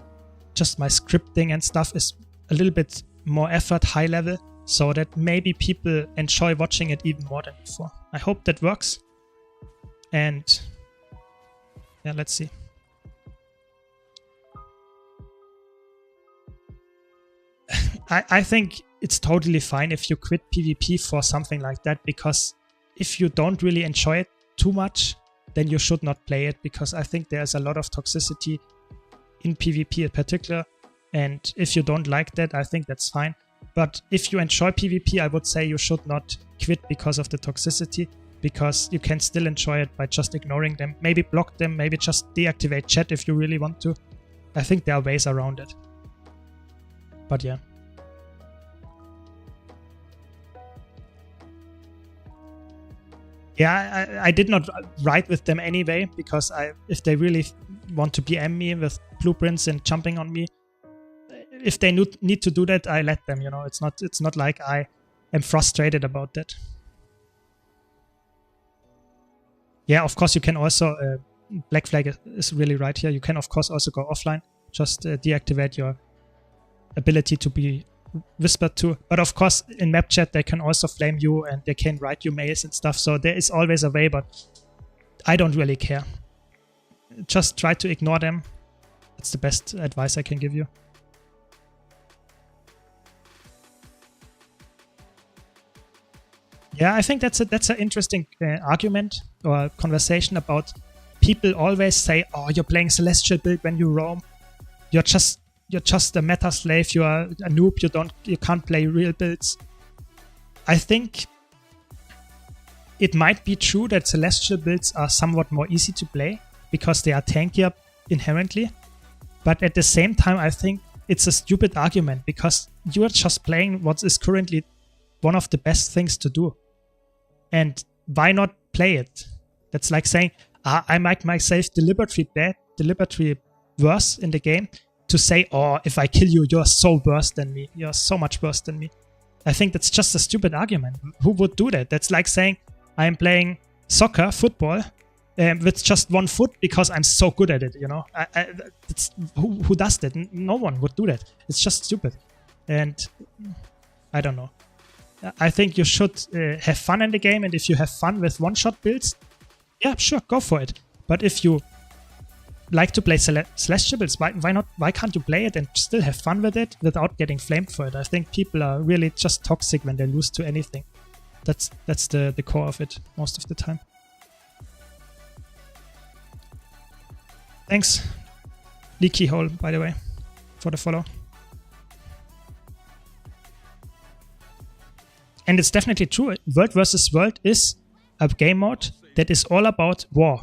scripting and stuff is a little bit more effort, high level, so that maybe people enjoy watching it even more than before. I hope that works. And yeah, let's see. I think it's totally fine if you quit PvP for something like that, because if you don't really enjoy it too much, then you should not play it, because I think there's a lot of toxicity in PvP in particular. And if you don't like that, I think that's fine. But if you enjoy PvP, I would say you should not quit because of the toxicity, because you can still enjoy it by just ignoring them. Maybe block them, maybe just deactivate chat if you really want to. I think there are ways around it. But yeah. Yeah, I did not ride with them anyway, because if they really want to BM me with blueprints and jumping on me, if they need to do that, I let them, you know. It's not like I am frustrated about that. Yeah, of course you can also, Black Flag is really right here, you can of course also go offline, just deactivate your ability to be whisper to. But of course, in map chat, they can also flame you and they can write you mails and stuff. So there is always a way, but I don't really care. Just try to ignore them. That's the best advice I can give you. Yeah, I think that's an interesting argument or conversation about people always say, "Oh, you're playing Celestial build when you roam. You're just a meta slave. You are a noob. You can't play real builds." I think it might be true that Celestial builds are somewhat more easy to play because they are tankier inherently. But at the same time, I think it's a stupid argument because you are just playing what is currently one of the best things to do. And why not play it? That's like saying, I make myself deliberately bad, deliberately worse in the game to say, "Oh, if I kill you, you're so worse than me. You're so much worse than me." I think that's just a stupid argument. Who would do that? That's like saying, I'm playing soccer, football, with just one foot because I'm so good at it, you know? Who does that? No one would do that. It's just stupid. And I don't know. I think you should have fun in the game, and if you have fun with one-shot builds, yeah, sure, go for it. But if you like to play Celestial builds, why not? Why can't you play it and still have fun with it without getting flamed for it? I think people are really just toxic when they lose to anything. That's the core of it most of the time. Thanks, Leaky Hole, by the way, for the follow. And it's definitely true. World versus World is a game mode that is all about war,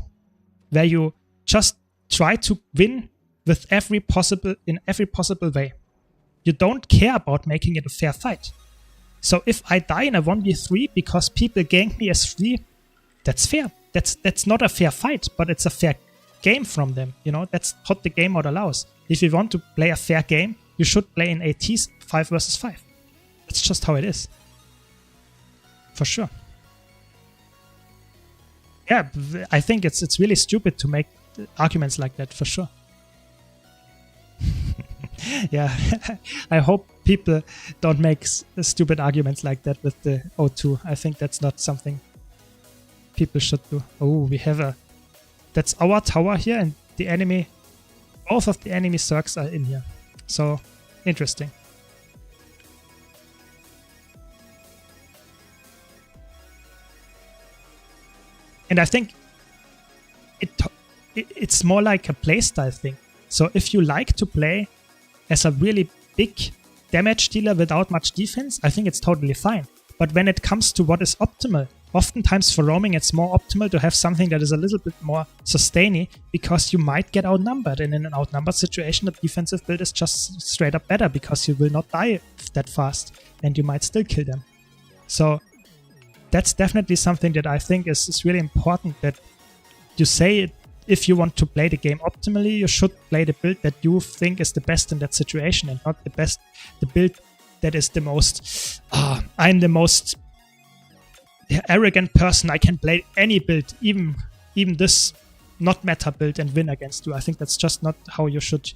where you just try to win with in every possible way. You don't care about making it a fair fight. So if I die in a 1v3 because people gank me as 3, that's fair. That's not a fair fight, but it's a fair game from them. You know, that's what the game mode allows. If you want to play a fair game, you should play in ATs 5 versus 5. That's just how it is. For sure. Yeah, I think it's really stupid to make arguments like that, for sure. Yeah, I hope people don't make stupid arguments like that with the O2. I think that's not something people should do. Oh, we have that's our tower here, and the enemy, both of the enemy circs are in here. So, interesting. And I think it's more like a playstyle thing. So if you like to play as a really big damage dealer without much defense, I think it's totally fine. But when it comes to what is optimal, oftentimes for roaming it's more optimal to have something that is a little bit more sustaining, because you might get outnumbered, and in an outnumbered situation the defensive build is just straight up better because you will not die that fast and you might still kill them. So that's definitely something that I think is really important, that you say if you want to play the game optimally, you should play the build that you think is the best in that situation, and not the build that is the most, I'm the most arrogant person, I can play any build, even this not meta build, and win against you. I think that's just not how you should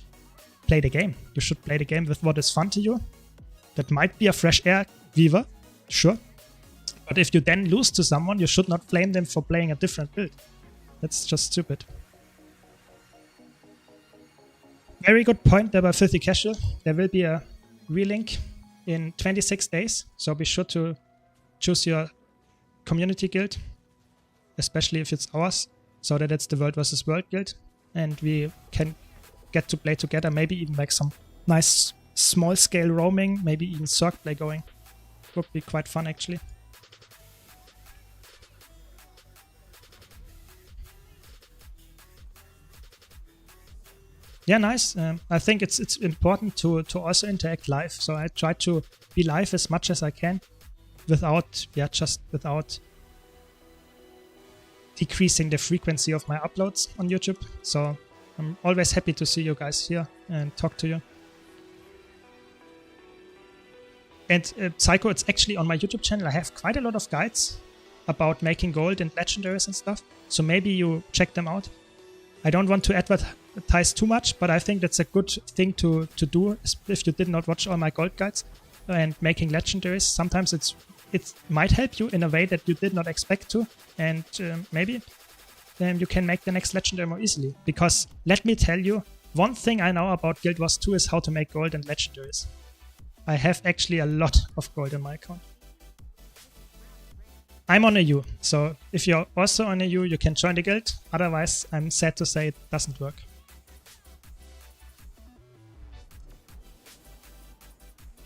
play the game. You should play the game with what is fun to you. That might be a fresh air Weaver, sure. But if you then lose to someone, you should not blame them for playing a different build. That's just stupid. Very good point there by Filthy Casual. There will be a relink in 26 days, so be sure to choose your community guild, especially if it's ours, so that it's the World versus World guild, and we can get to play together, maybe even like some nice small-scale roaming, maybe even Cirque play going. Would be quite fun, actually. Yeah, nice. I think it's important to also interact live. So I try to be live as much as I can without decreasing the frequency of my uploads on YouTube. So I'm always happy to see you guys here and talk to you. And Psycho, it's actually on my YouTube channel. I have quite a lot of guides about making gold and legendaries and stuff. So maybe you check them out. I don't want to advertise too much, but I think that's a good thing to do if you did not watch all my gold guides. and making legendaries. Sometimes it might help you in a way that you did not expect to, and maybe you can make the next legendary more easily. Because let me tell you, one thing I know about Guild Wars 2 is how to make gold and legendaries. I have actually a lot of gold in my account. I'm on a U, so if you're also on a U, you can join the guild. Otherwise, I'm sad to say it doesn't work.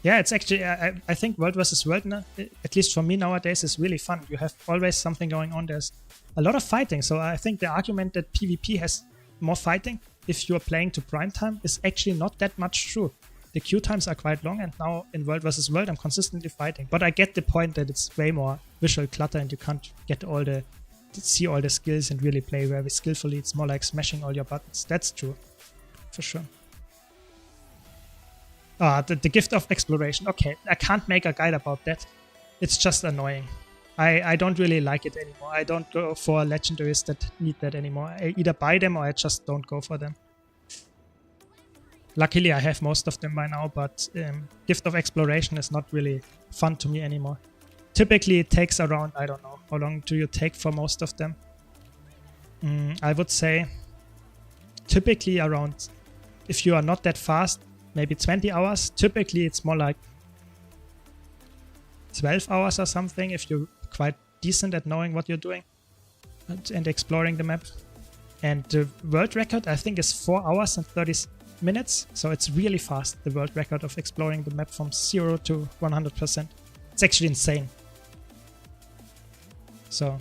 Yeah, it's actually, I think World vs. World, at least for me nowadays, is really fun. You have always something going on. There's a lot of fighting, so I think the argument that PvP has more fighting if you're playing to prime time is actually not that much true. The queue times are quite long, and now in World vs. World I'm consistently fighting. But I get the point that it's way more visual clutter and you can't get see all the skills and really play very skillfully. It's more like smashing all your buttons. That's true, for sure. The gift of exploration. Okay, I can't make a guide about that. It's just annoying. I don't really like it anymore. I don't go for legendaries that need that anymore. I either buy them or I just don't go for them. Luckily, I have most of them by now, but gift of exploration is not really fun to me anymore. Typically, it takes around, I don't know, how long do you take for most of them? I would say typically around, if you are not that fast, maybe 20 hours. Typically, it's more like 12 hours or something if you're quite decent at knowing what you're doing and exploring the map. And the world record, I think, is 4 hours and 30 minutes. So it's really fast, the world record of exploring the map from 0 to 100%. It's actually insane. So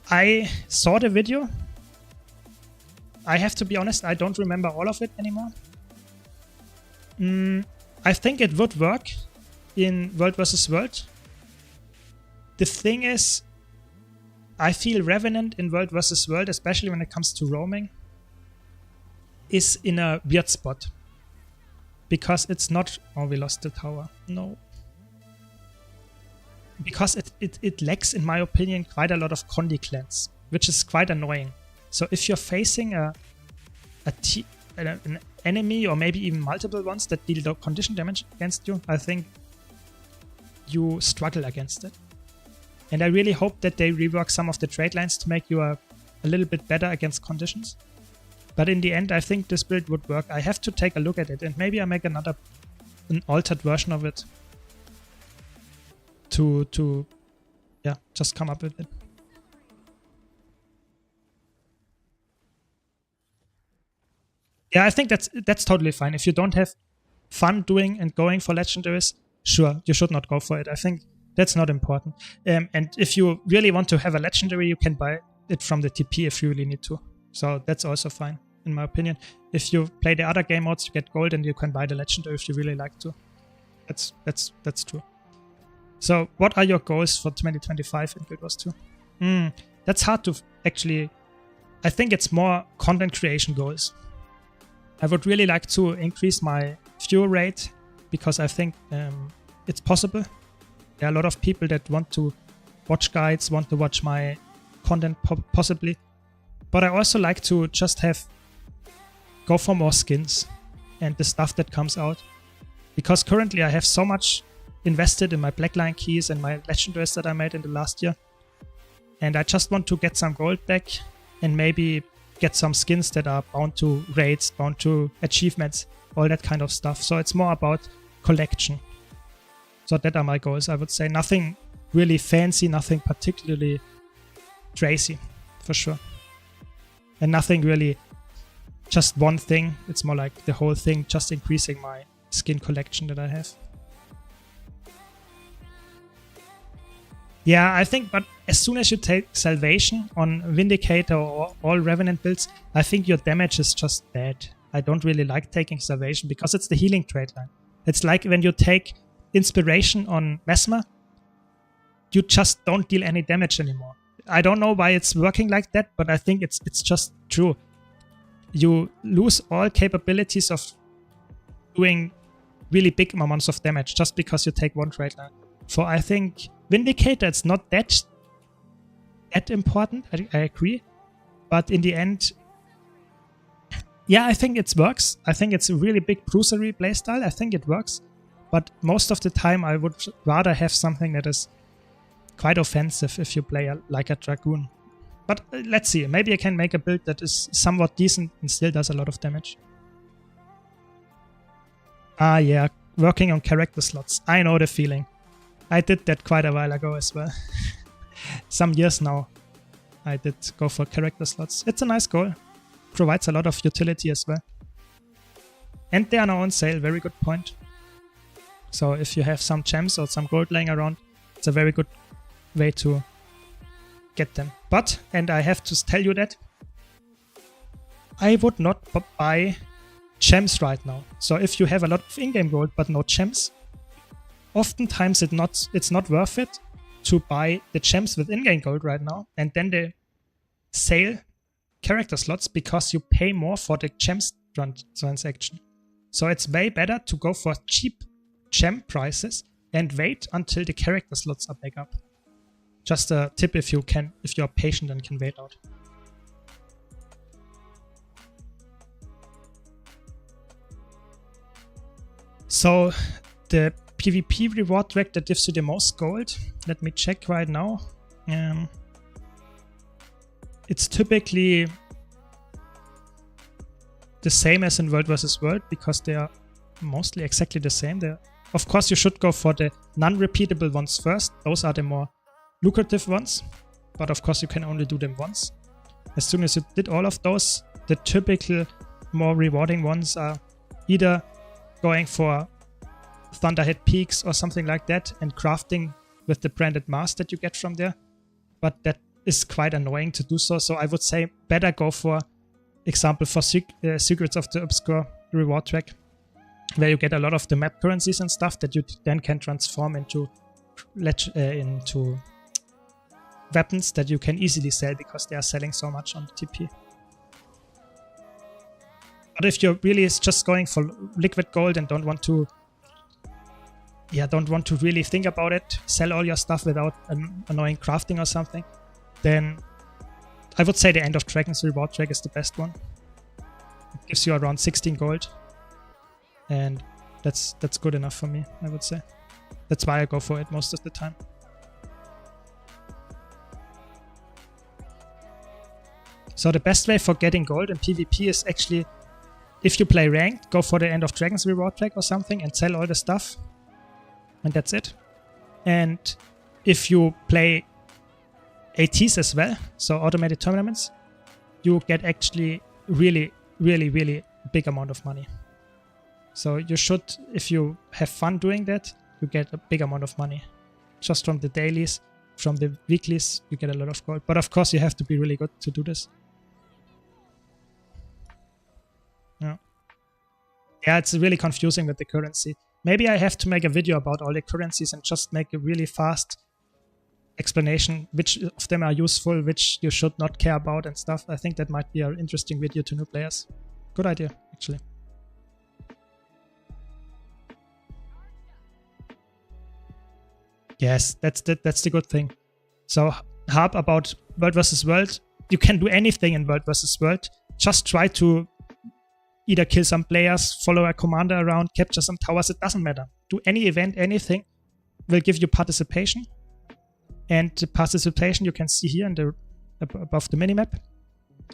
I saw the video. I have to be honest, I don't remember all of it anymore. I think it would work in World vs. World. The thing is, I feel Revenant in World vs. World, especially when it comes to roaming, is in a weird spot. Because it's not... Oh, we lost the tower. No. Because it lacks, in my opinion, quite a lot of Condi clans, which is quite annoying. So if you're facing an enemy, or maybe even multiple ones that deal condition damage against you, I think you struggle against it. And I really hope that they rework some of the trade lines to make you a little bit better against conditions. But in the end, I think this build would work. I have to take a look at it, and maybe I make an altered version of it to yeah, just come up with it. Yeah, I think that's totally fine. If you don't have fun doing and going for legendaries, sure, you should not go for it. I think that's not important. And if you really want to have a legendary, you can buy it from the TP if you really need to. So that's also fine, in my opinion. If you play the other game modes, you get gold and you can buy the legendary if you really like to. That's true. So what are your goals for 2025 in Guild Wars 2? That's hard to actually... I think it's more content creation goals. I would really like to increase my viewer rate because I think it's possible. There are a lot of people that want to watch guides, want to watch my content possibly. But I also like to just go for more skins and the stuff that comes out. Because currently I have so much invested in my Blackline keys and my legendaries that I made in the last year. And I just want to get some gold back and maybe get some skins that are bound to raids, bound to achievements, all that kind of stuff. So it's more about collection. So that are my goals, I would say. Nothing really fancy, nothing particularly crazy, for sure. And nothing really just one thing. It's more like the whole thing, just increasing my skin collection that I have. Yeah, I think, but as soon as you take Salvation on Vindicator or all Revenant builds, I think your damage is just bad. I don't really like taking Salvation because it's the healing trade line. It's like when you take Inspiration on Mesmer, you just don't deal any damage anymore. I don't know why it's working like that, but I think it's just true. You lose all capabilities of doing really big amounts of damage just because you take one trade line. For I think Vindicator, it's not that important, I agree. But in the end, Yeah, I think it works. I think it's a really big bruisery playstyle. I think it works. But most of the time I would rather have something that is quite offensive if you play like a Dragoon. But let's see. Maybe I can make a build that is somewhat decent and still does a lot of damage. Ah, yeah. Working on character slots. I know the feeling. I did that quite a while ago as well. Some years now I did go for character slots. It's a nice goal. Provides a lot of utility as well. And they are now on sale. Very good point. So if you have some gems or some gold laying around, it's a very good way to get them. But, and I have to tell you that, I would not buy gems right now. So if you have a lot of in-game gold but no gems, oftentimes it's not worth it to buy the gems with in-game gold right now and then the sale character slots because you pay more for the gems transaction. So it's way better to go for cheap gem prices and wait until the character slots are back up. Just a tip if you are patient and can wait out. So the PvP reward track that gives you the most gold, let me check right now. It's typically the same as in World vs. World because they are mostly exactly the same. Of course, you should go for the non-repeatable ones first. Those are the more lucrative ones, but of course you can only do them once. As soon as you did all of those, the typical more rewarding ones are either going for Thunderhead Peaks or something like that and crafting with the branded mask that you get from there, but that is quite annoying to do so. So I would say better go for example for Secrets of the Obscure reward track, where you get a lot of the map currencies and stuff that you then can transform into weapons that you can easily sell because they are selling so much on the TP. But if you're really just going for liquid gold and don't want to really think about it, sell all your stuff without an annoying crafting or something, then I would say the End of Dragons reward track is the best one. It gives you around 16 gold. And that's good enough for me, I would say. That's why I go for it most of the time. So the best way for getting gold in PvP is actually, if you play ranked, go for the End of Dragons reward track or something and sell all the stuff. And that's it. And if you play ATs as well, so automated tournaments, you get actually really, really, really big amount of money. So you should, if you have fun doing that, you get a big amount of money. Just from the dailies, from the weeklies, you get a lot of gold. But of course you have to be really good to do this. Yeah, it's really confusing with the currency. Maybe I have to make a video about all the currencies and just make a really fast explanation which of them are useful, which you should not care about and stuff. I think that might be an interesting video to new players. Good idea, actually. Yes, that's the good thing. So harp about World vs. World. You can do anything in World vs. World. Just try to either kill some players, follow a commander around, capture some towers. It doesn't matter. Do any event, anything will give you participation. And the participation you can see here in the above the minimap.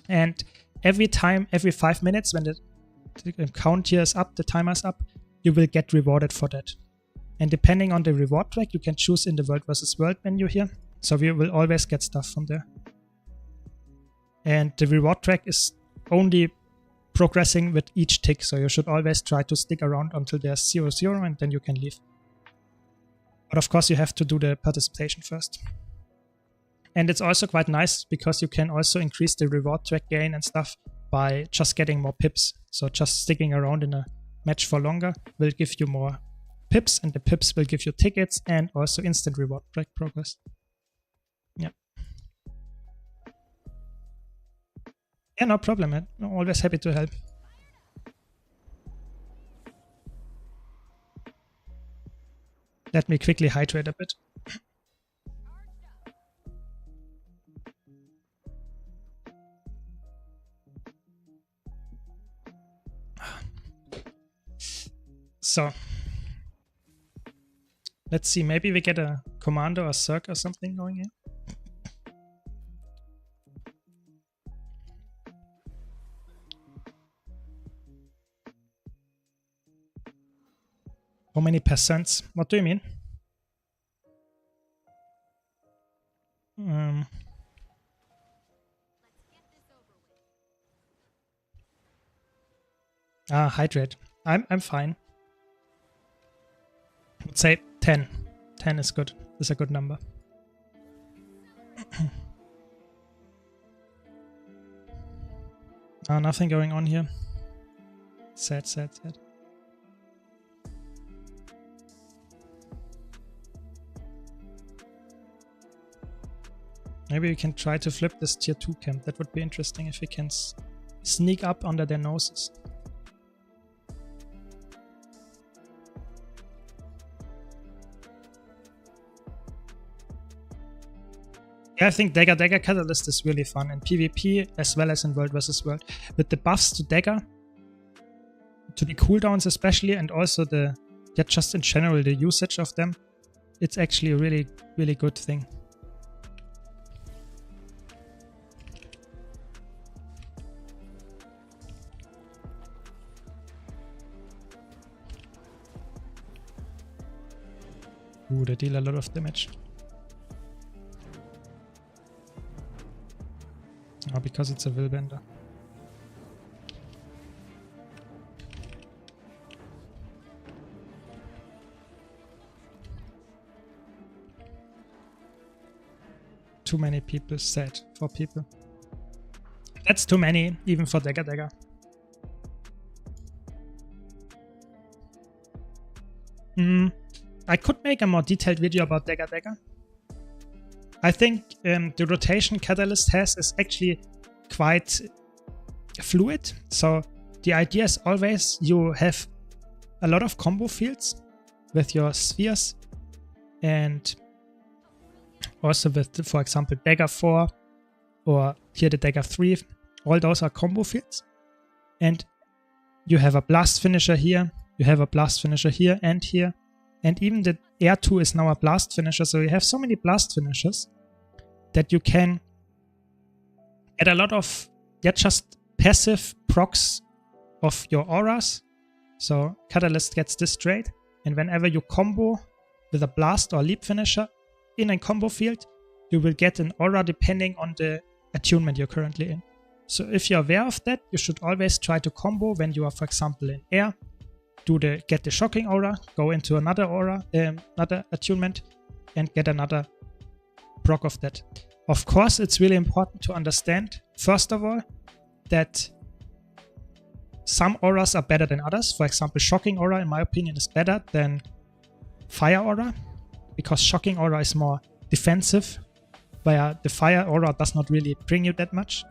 And every time, every 5 minutes, when the count here is up, the timer is up, you will get rewarded for that. And depending on the reward track, you can choose in the World vs. World menu here. So we will always get stuff from there. And the reward track is only progressing with each tick. So you should always try to stick around until there's 0-0 and then you can leave. But of course you have to do the participation first. And it's also quite nice because you can also increase the reward track gain and stuff by just getting more pips. So just sticking around in a match for longer will give you more pips, and the pips will give you tickets and also instant reward track progress. Yeah. Yeah, no problem, man. I'm always happy to help. Let me quickly hydrate a bit. So let's see, maybe we get a commando or circ or something going here. How many percents? What do you mean? Hydrate. I'm fine. I would say 10. 10 is good. Is a good number. Nothing going on here. Sad, sad, sad. Maybe we can try to flip this tier 2 camp. That would be interesting if we can sneak up under their noses. Yeah, I think Dagger Catalyst is really fun in PvP as well as in World vs. World. With the buffs to Dagger, to the cooldowns especially, and also just in general the usage of them, it's actually a really, really good thing. Ooh, they deal a lot of damage. Oh, because it's a Willbender. Too many people, sad. 4 people. That's too many, even for Dagger. I could make a more detailed video about Dagger. I think the rotation Catalyst has is actually quite fluid. So the idea is always you have a lot of combo fields with your spheres, and also with, for example, Dagger 4 or here the Dagger 3. All those are combo fields. And you have a blast finisher here, you have a blast finisher here and here. And even the Air 2 is now a blast finisher, so you have so many blast finishers that you can get a lot of just passive procs of your auras. So Catalyst gets this trait, and whenever you combo with a blast or leap finisher in a combo field, you will get an aura depending on the attunement you're currently in. So if you're aware of that, you should always try to combo when you are, for example, in air. Get the shocking aura, go into another aura, another attunement, and get another proc of that. Of course, it's really important to understand, first of all, that some auras are better than others. For example, shocking aura, in my opinion, is better than fire aura, because shocking aura is more defensive, where the fire aura does not really bring you that much.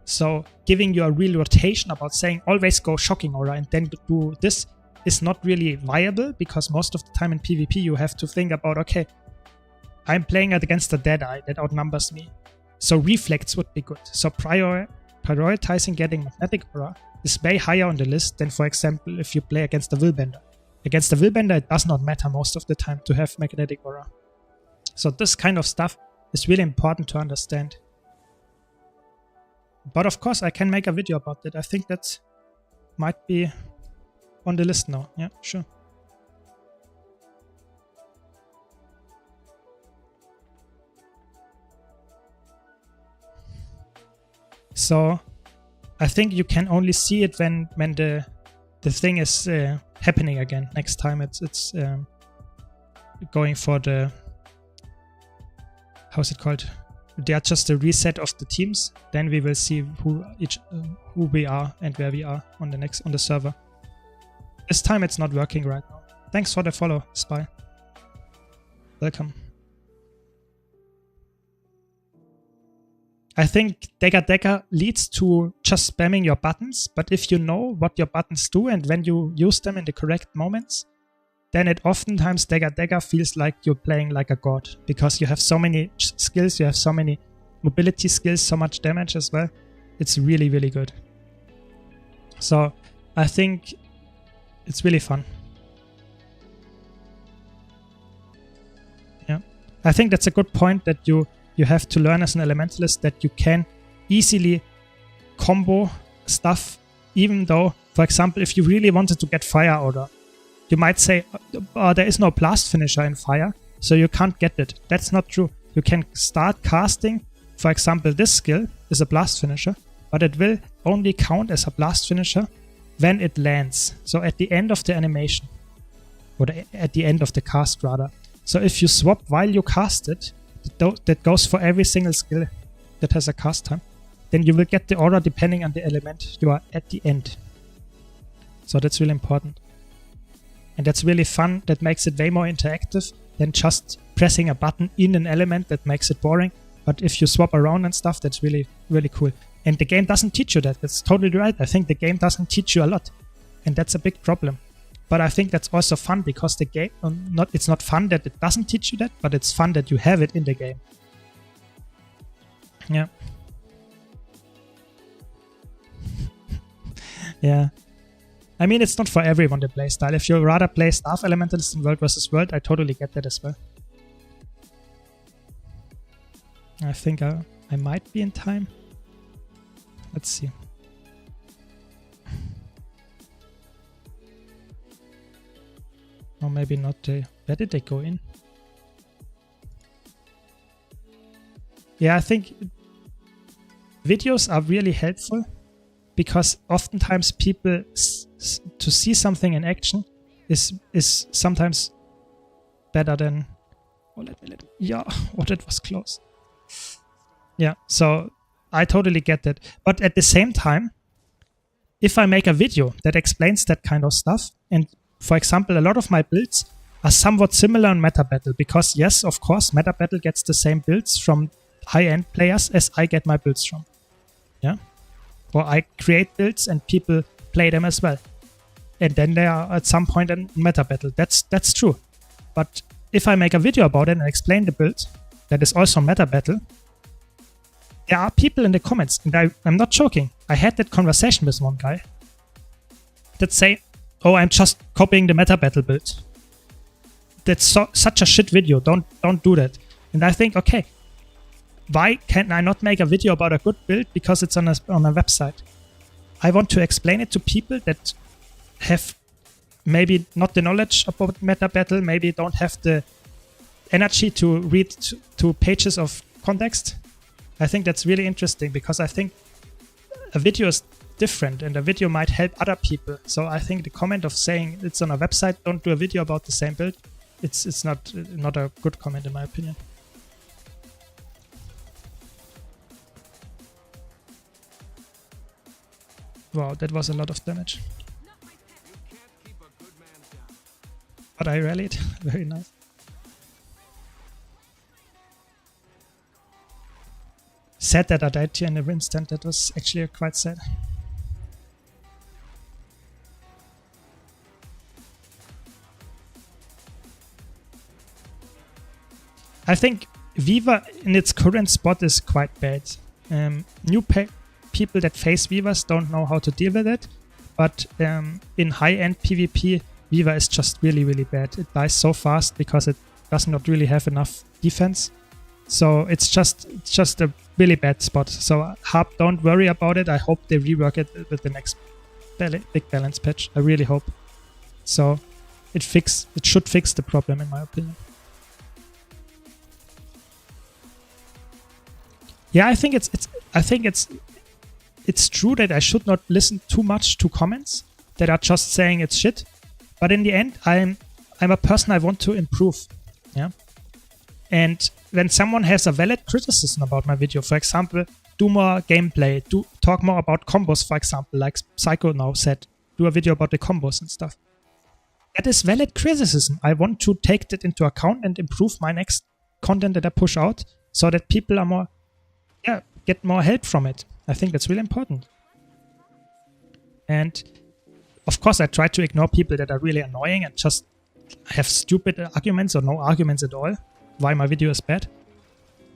So giving you a real rotation about saying always go shocking aura and then do this is not really viable, because most of the time in PvP you have to think about, okay, I'm playing against a Deadeye that outnumbers me. So reflects would be good. So prioritizing getting magnetic aura is way higher on the list than, for example, if you play against a Willbender. Against a Willbender, it does not matter most of the time to have magnetic aura. So this kind of stuff is really important to understand. But of course, I can make a video about that. I think that might be on the list now. Yeah, sure. So I think you can only see it when the thing is happening again. Next time it's going for the, how's it called? They are just a reset of the teams. Then we will see who we are and where we are on the server. This time it's not working right now. Thanks for the follow, Spy. Welcome. I think Dagger leads to just spamming your buttons, but if you know what your buttons do and when you use them in the correct moments, then it oftentimes Dagger feels like you're playing like a god, because you have so many skills, you have so many mobility skills, so much damage as well. It's really, really good. So I think it's really fun. I think that's a good point, that you have to learn as an elementalist that you can easily combo stuff, even though, for example, if you really wanted to get fire order, you might say, oh, there is no blast finisher in fire, so you can't get it. That's not true. You can start casting, for example, this skill is a blast finisher, but it will only count as a blast finisher when it lands. So at the end of the animation, or at the end of the cast rather. So if you swap while you cast it, that goes for every single skill that has a cast time, then you will get the order depending on the element you are at the end. So that's really important. And that's really fun. That makes it way more interactive than just pressing a button in an element that makes it boring. But if you swap around and stuff, that's really, really cool. And the game doesn't teach you that. That's totally right. I think the game doesn't teach you a lot. And that's a big problem. But I think that's also fun, because the game, it's not fun that it doesn't teach you that, but it's fun that you have it in the game. Yeah. Yeah. I mean, it's not for everyone, the playstyle. If you rather play Staff Elementalist in World vs. World, I totally get that as well. I think I might be in time. Let's see. Or maybe not. Where did they go in? Yeah, I think videos are really helpful, because oftentimes people to see something in action is sometimes better than. Yeah, oh, that was close. Yeah, so I totally get that. But at the same time, if I make a video that explains that kind of stuff, and for example, a lot of my builds are somewhat similar in meta battle, because yes, of course, meta battle gets the same builds from high-end players as I get my builds from. Yeah. Or I create builds and people play them as well. And then they are at some point in meta battle. That's true. But if I make a video about it and explain the build that is also meta battle, there are people in the comments, and I'm not joking. I had that conversation with one guy that say, oh, I'm just copying the meta battle build. That's such a shit video. Don't do that. And I think, okay, why can I not make a video about a good build because it's on a website? I want to explain it to people that have maybe not the knowledge about meta battle, maybe don't have the energy to read two pages of context. I think that's really interesting, because I think a video is different and a video might help other people. So I think the comment of saying it's on a website, don't do a video about the same build, it's not a good comment in my opinion. Wow, that was a lot of damage. But I rallied. Very nice. Sad that I died here in the instant. That was actually quite sad. I think Viva in its current spot is quite bad. New people that face Vivas don't know how to deal with it, but in high-end PvP, Viva is just really, really bad. It dies so fast because it does not really have enough defense. So it's just a really bad spot. So Harp, don't worry about it. I hope they rework it with the next big balance patch. I really hope. So it should fix the problem in my opinion. Yeah, I think it's true that I should not listen too much to comments that are just saying it's shit. But in the end, I'm a person I want to improve. Yeah. And when someone has a valid criticism about my video, for example, do more gameplay, talk more about combos, for example, like Psycho now said, do a video about the combos and stuff. That is valid criticism. I want to take that into account and improve my next content that I push out so that people are more, get more help from it. I think that's really important. And of course, I try to ignore people that are really annoying and just have stupid arguments or no arguments at all, why my video is bad.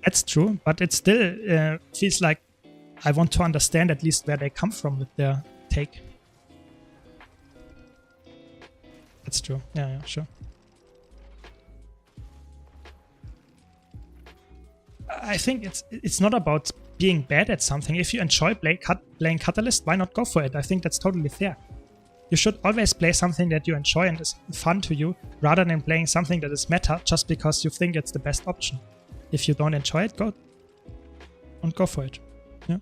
That's true, but it still feels like I want to understand at least where they come from with their take. That's true. Yeah, sure. I think it's not about being bad at something. If you enjoy playing Catalyst, why not go for it? I think that's totally fair. You should always play something that you enjoy and is fun to you, rather than playing something that is meta just because you think it's the best option. If you don't enjoy it, go for it. Yeah.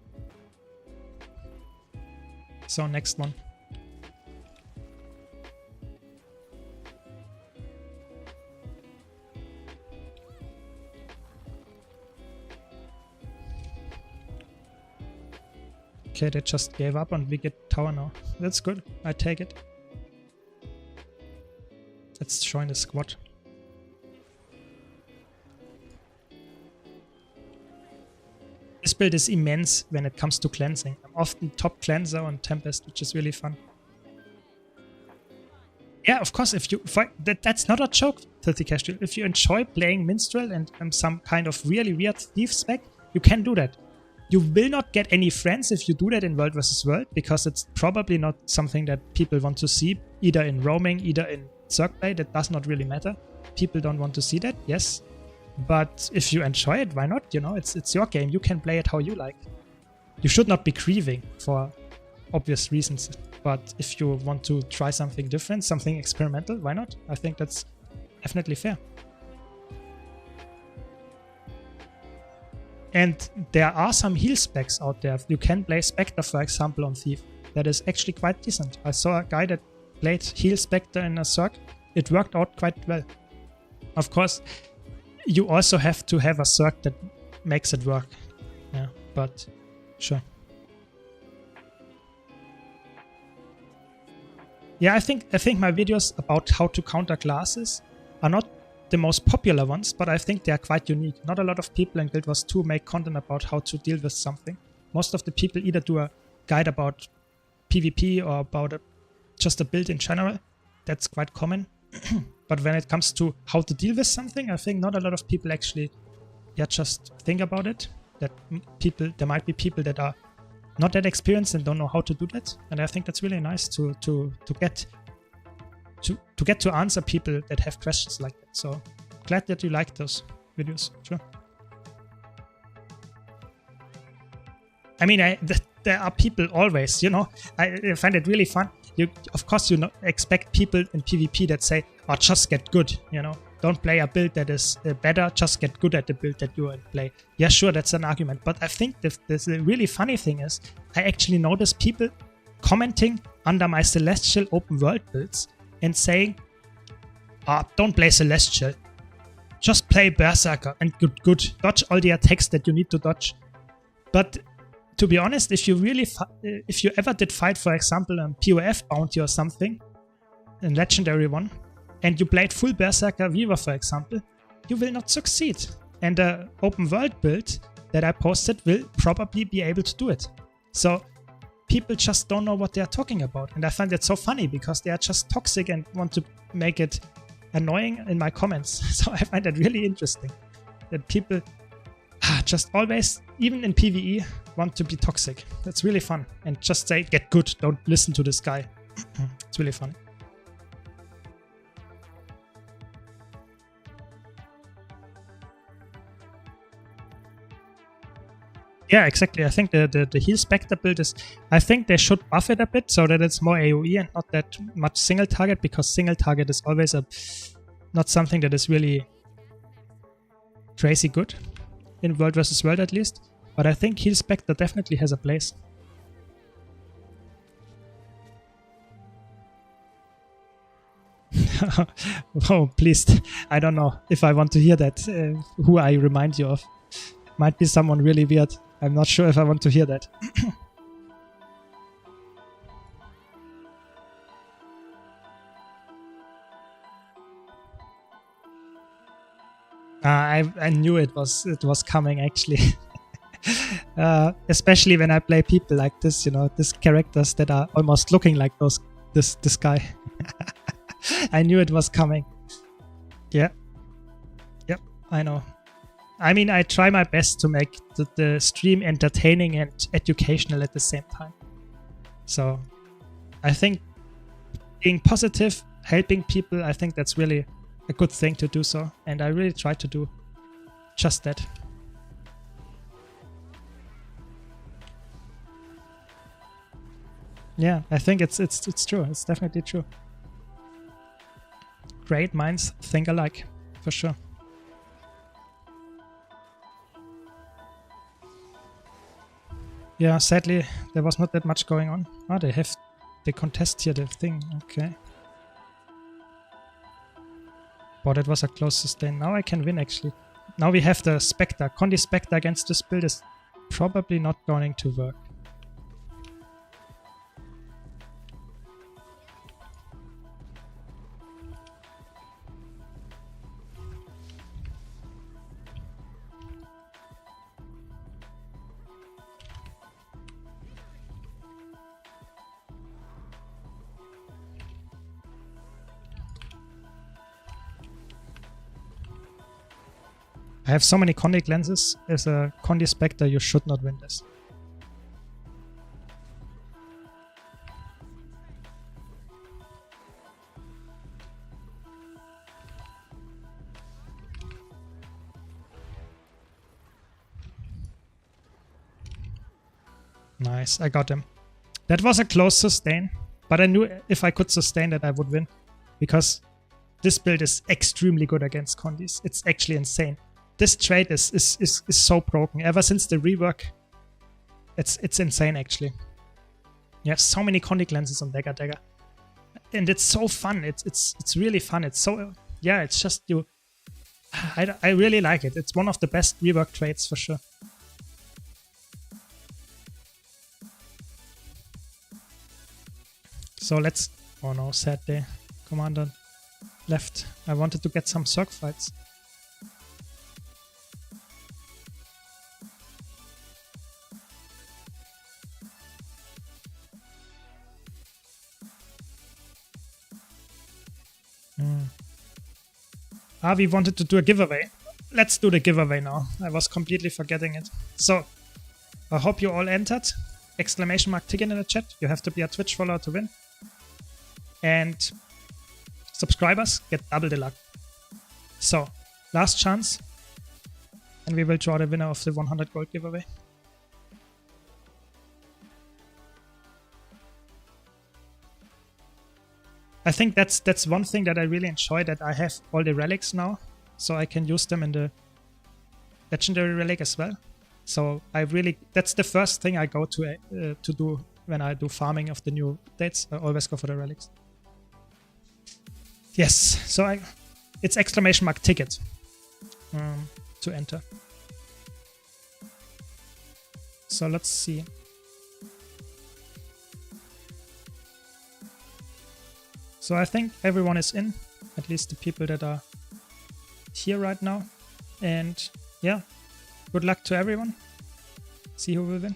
So next one. Okay, they just gave up and we get tower now. That's good. I take it. Let's join the squad. This build is immense when it comes to cleansing. I'm often top cleanser on Tempest, which is really fun. Yeah, of course, if you that's not a joke, Filthy Cash. If you enjoy playing Minstrel and some kind of really weird thief spec, you can do that. You will not get any friends if you do that in World vs. World, because it's probably not something that people want to see, either in roaming, either in Zerg play. That does not really matter. People don't want to see that, yes. But if you enjoy it, why not? You know, it's your game. You can play it how you like. You should not be grieving for obvious reasons. But if you want to try something different, something experimental, why not? I think that's definitely fair. And there are some heal specs out there. You can play Spectre, for example, on Thief. That is actually quite decent. I saw a guy that played heal Spectre in a Zerg. It worked out quite well. Of course, you also have to have a Zerg that makes it work. Yeah, but sure. Yeah, I think my videos about how to counter classes are not the most popular ones, but I think they are quite unique. Not a lot of people in Guild Wars 2 make content about how to deal with something. Most of the people either do a guide about PvP or about just a build in general. That's quite common. But when it comes to how to deal with something, I think not a lot of people actually just think about it. There might be people that are not that experienced and don't know how to do that. And I think that's really nice to get to answer people that have questions like that. So glad that you like those videos. Sure. I mean, there are people always, you know. I find it really fun. Of course, you expect people in PvP that say, "Oh, just get good," you know. Don't play a build that is better. Just get good at the build that you play. Yeah, sure, that's an argument. But I think the really funny thing is, I actually notice people commenting under my Celestial open world builds and saying, don't play Celestial. Just play Berserker and good. Dodge all the attacks that you need to dodge. But to be honest, if you ever did fight, for example, a POF bounty or something, a legendary one, and you played full Berserker Weaver, for example, you will not succeed. And the open world build that I posted will probably be able to do it. So people just don't know what they are talking about. And I find it so funny because they are just toxic and want to make it annoying in my comments. So I find that really interesting that people just always, even in PvE, want to be toxic. That's really fun. And just say, get good, don't listen to this guy. It's really fun. Yeah, exactly. I think the heal Spectre build is... I think they should buff it a bit so that it's more AoE and not that much single target, because single target is always not something that is really crazy good in World vs. World at least. But I think heal Spectre definitely has a place. Oh, please. I don't know if I want to hear that. Who I remind you of. Might be someone really weird. I'm not sure if I want to hear that. I knew it was coming actually. Especially when I play people like this, you know, these characters that are almost looking like this guy. I knew it was coming. Yeah. Yep, I know. I mean, I try my best to make the stream entertaining and educational at the same time. So I think being positive, helping people, I think that's really a good thing to do so. And I really try to do just that. Yeah, I think it's true. It's definitely true. Great minds think alike, for sure. Yeah, sadly, there was not that much going on. Oh, they contest here the thing. Okay. But that was a close sustain. Now I can win, actually. Now we have the Spectre. Condi Spectre against this build is probably not going to work. I have so many Condic lenses. As a Condi Spectre, you should not win this. Nice, I got him. That was a close sustain, but I knew if I could sustain that I would win. Because this build is extremely good against Condis. It's actually insane. This trait is so broken. Ever since the rework, it's insane actually. You have so many Condic lenses on Dagger. And it's so fun. It's really fun. It's so, yeah, it's just you. I really like it. It's one of the best rework traits for sure. So let's, oh no, sad day. Commander left. I wanted to get some Zerg fights. We wanted to do a giveaway. Let's do the giveaway now. I was completely forgetting it. So, I hope you all entered. Exclamation mark ticket in the chat. You have to be a Twitch follower to win. And subscribers get double the luck. So, last chance. And we will draw the winner of the 100 gold giveaway. I think that's one thing that I really enjoy, that I have all the relics now, so I can use them in the legendary relic as well. So I really, that's the first thing I go to do when I do farming of the new updates. I always go for the relics. Yes, so it's exclamation mark ticket to enter. So let's see. So I think everyone is in, at least the people that are here right now. And yeah, good luck to everyone. See who will win.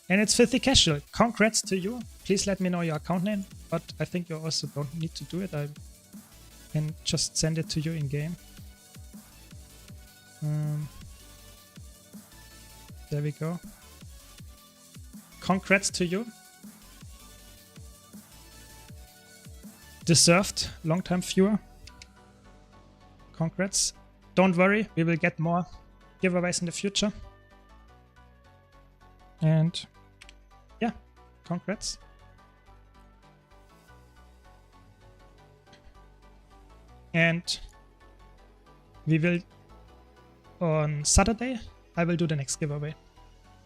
And it's Filthy Casual. Congrats to you. Please let me know your account name, but I think you also don't need to do it. I can just send it to you in game. There we go. Congrats to you. Deserved long-time viewer. Congrats. Don't worry, we will get more giveaways in the future. And yeah, congrats. And we will, on Saturday, I will do the next giveaway.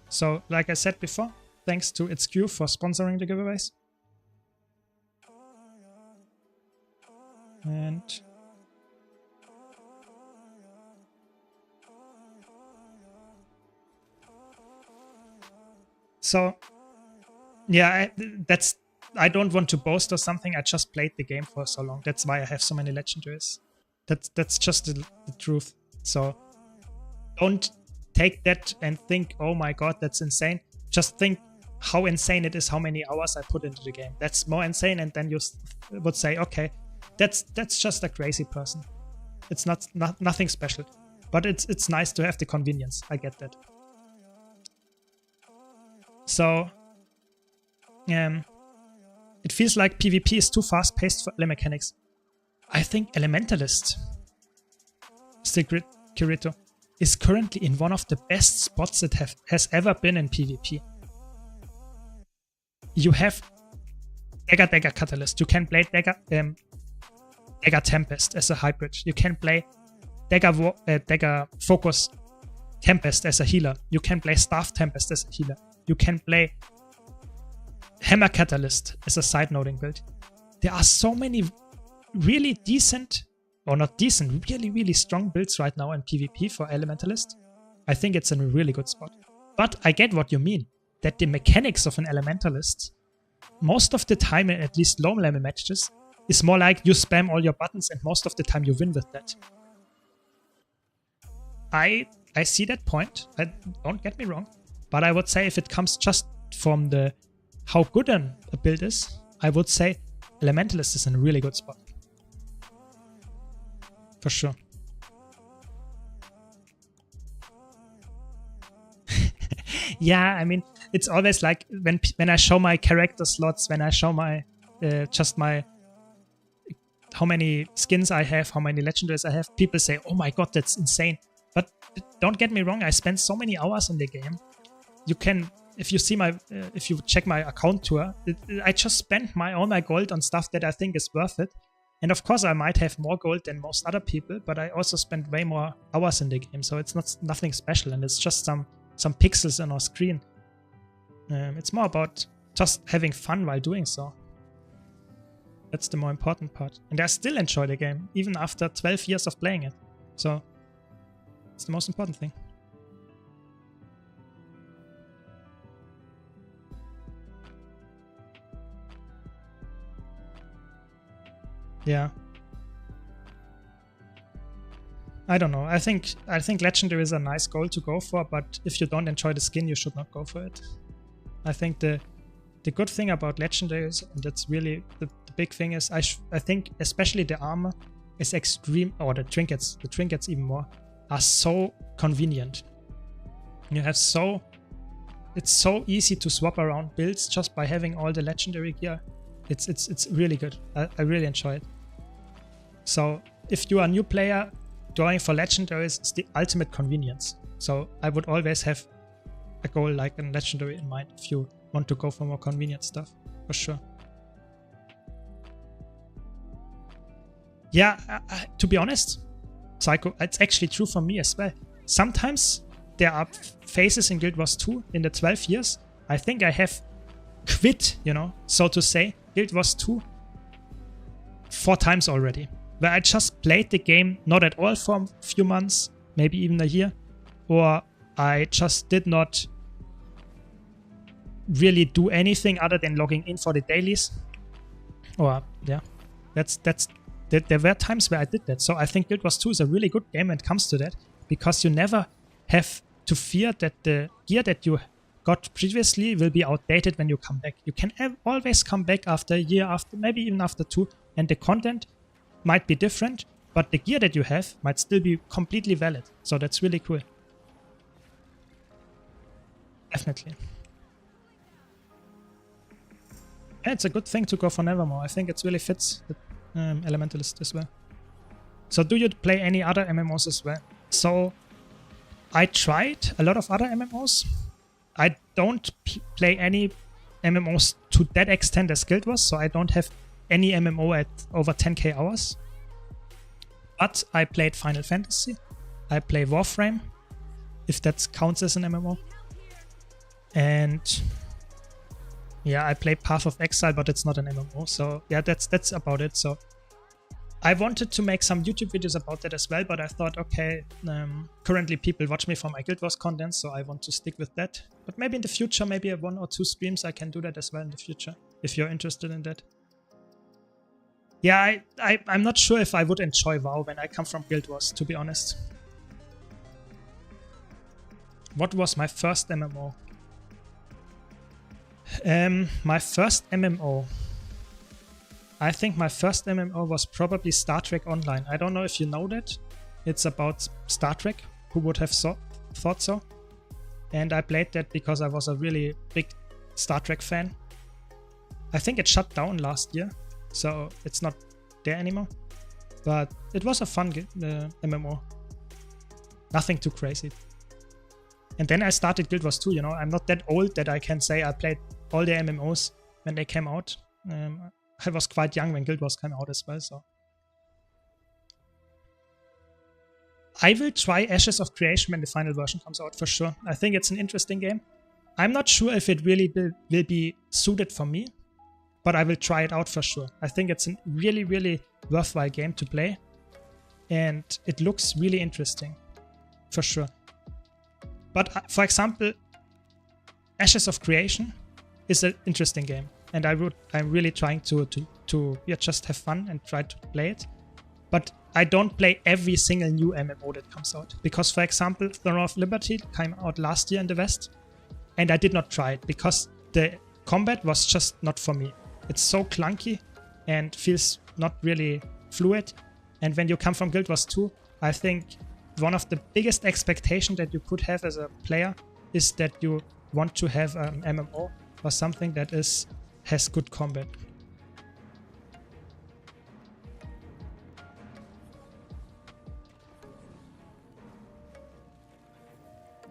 So, like I said before, thanks to ItsQ for sponsoring the giveaways. And so, yeah, I don't want to boast or something. I just played the game for so long. That's why I have so many legendaries. That's just the truth. So don't take that and think, oh my god, that's insane. Just think how insane it is, how many hours I put into the game. That's more insane, and then you would say, okay, that's just a crazy person. It's nothing special, but it's nice to have the convenience. I get that. So it feels like PvP is too fast-paced for early mechanics. I think Elementalist, Secret Kirito, is currently in one of the best spots it has ever been in PvP. you have Dagger Catalyst. You can play Dagger Tempest as a hybrid. You can play Dagger Focus Tempest as a healer. You can play Staff Tempest as a healer. You can play Hammer Catalyst as a side noding build. There are so many really decent, or not decent, really, really strong builds right now in PvP for Elementalist. I think it's in a really good spot. But I get what you mean, that the mechanics of an Elementalist, most of the time, in at least low level matches, is more like you spam all your buttons and most of the time you win with that. I see that point, don't get me wrong, but I would say if it comes just from the how good a build is, I would say Elementalist is in a really good spot. For sure. Yeah, I mean, it's always like when I show my character slots, when I show my how many skins I have, how many legendaries I have, people say, oh my god, that's insane. But don't get me wrong, I spend so many hours in the game. You can, if you see my, if you check my account tour, I just spent all my gold on stuff that I think is worth it. And of course, I might have more gold than most other people, but I also spend way more hours in the game, so it's nothing special, and it's just some pixels on our screen. It's more about just having fun while doing so. That's the more important part. And I still enjoy the game, even after 12 years of playing it. So, it's the most important thing. Yeah. I don't know. I think Legendary is a nice goal to go for, but if you don't enjoy the skin, you should not go for it. I think the good thing about Legendary is, and that's really the big thing is, I think especially the armor is extreme, or the trinkets even more, are so convenient. You have it's so easy to swap around builds just by having all the Legendary gear. It's really good. I really enjoy it. So if you are a new player, going for Legendaries is the ultimate convenience. So I would always have a goal like a Legendary in mind if you want to go for more convenient stuff, for sure. Yeah, to be honest, Psycho, it's actually true for me as well. Sometimes there are phases in Guild Wars 2 in the 12 years. I think I have quit, so to say, Guild Wars 2 4 times already. Where I just played the game not at all for a few months, maybe even a year, or I just did not really do anything other than logging in for the dailies. Or yeah, there were times where I did that. So I think Guild Wars 2 is a really good game when it comes to that, because you never have to fear that the gear that you got previously will be outdated when you come back. You can always come back after a year, after maybe even after 2, and the content might be different, but the gear that you have might still be completely valid. So that's really cool. Definitely. Yeah, it's a good thing to go for Nevermore. I think it really fits the Elementalist as well. So do you play any other MMOs as well? So I tried a lot of other MMOs. I don't play any MMOs to that extent as Guild Wars, so I don't have any MMO at over 10k hours. But I played Final Fantasy. I play Warframe, if that counts as an MMO. And yeah, I play Path of Exile, but it's not an MMO. So yeah, that's about it. So I wanted to make some YouTube videos about that as well, but I thought, okay, currently people watch me for my Guild Wars content, so I want to stick with that. But maybe in the future, maybe 1 or 2 streams, I can do that as well in the future, if you're interested in that. Yeah, I'm not sure if I would enjoy WoW when I come from Guild Wars, to be honest. What was my first MMO? My first MMO. I think my first MMO was probably Star Trek Online. I don't know if you know that. It's about Star Trek. Who would have thought so? And I played that because I was a really big Star Trek fan. I think it shut down last year, so it's not there anymore. But it was a fun MMO. Nothing too crazy. And then I started Guild Wars 2, I'm not that old that I can say I played all the MMOs. when they came out. I was quite young when Guild Wars came out as well, so. I will try Ashes of Creation when the final version comes out for sure. I think it's an interesting game. I'm not sure if it really will be suited for me, but I will try it out for sure. I think it's a really, really worthwhile game to play, and it looks really interesting, for sure. But for example, Ashes of Creation is an interesting game, and I'm really trying to just have fun and try to play it. But I don't play every single new MMO that comes out, because for example, Throne of Liberty came out last year in the West, and I did not try it because the combat was just not for me. It's so clunky and feels not really fluid. And when you come from Guild Wars 2, I think one of the biggest expectations that you could have as a player is that you want to have an MMO or something that has good combat.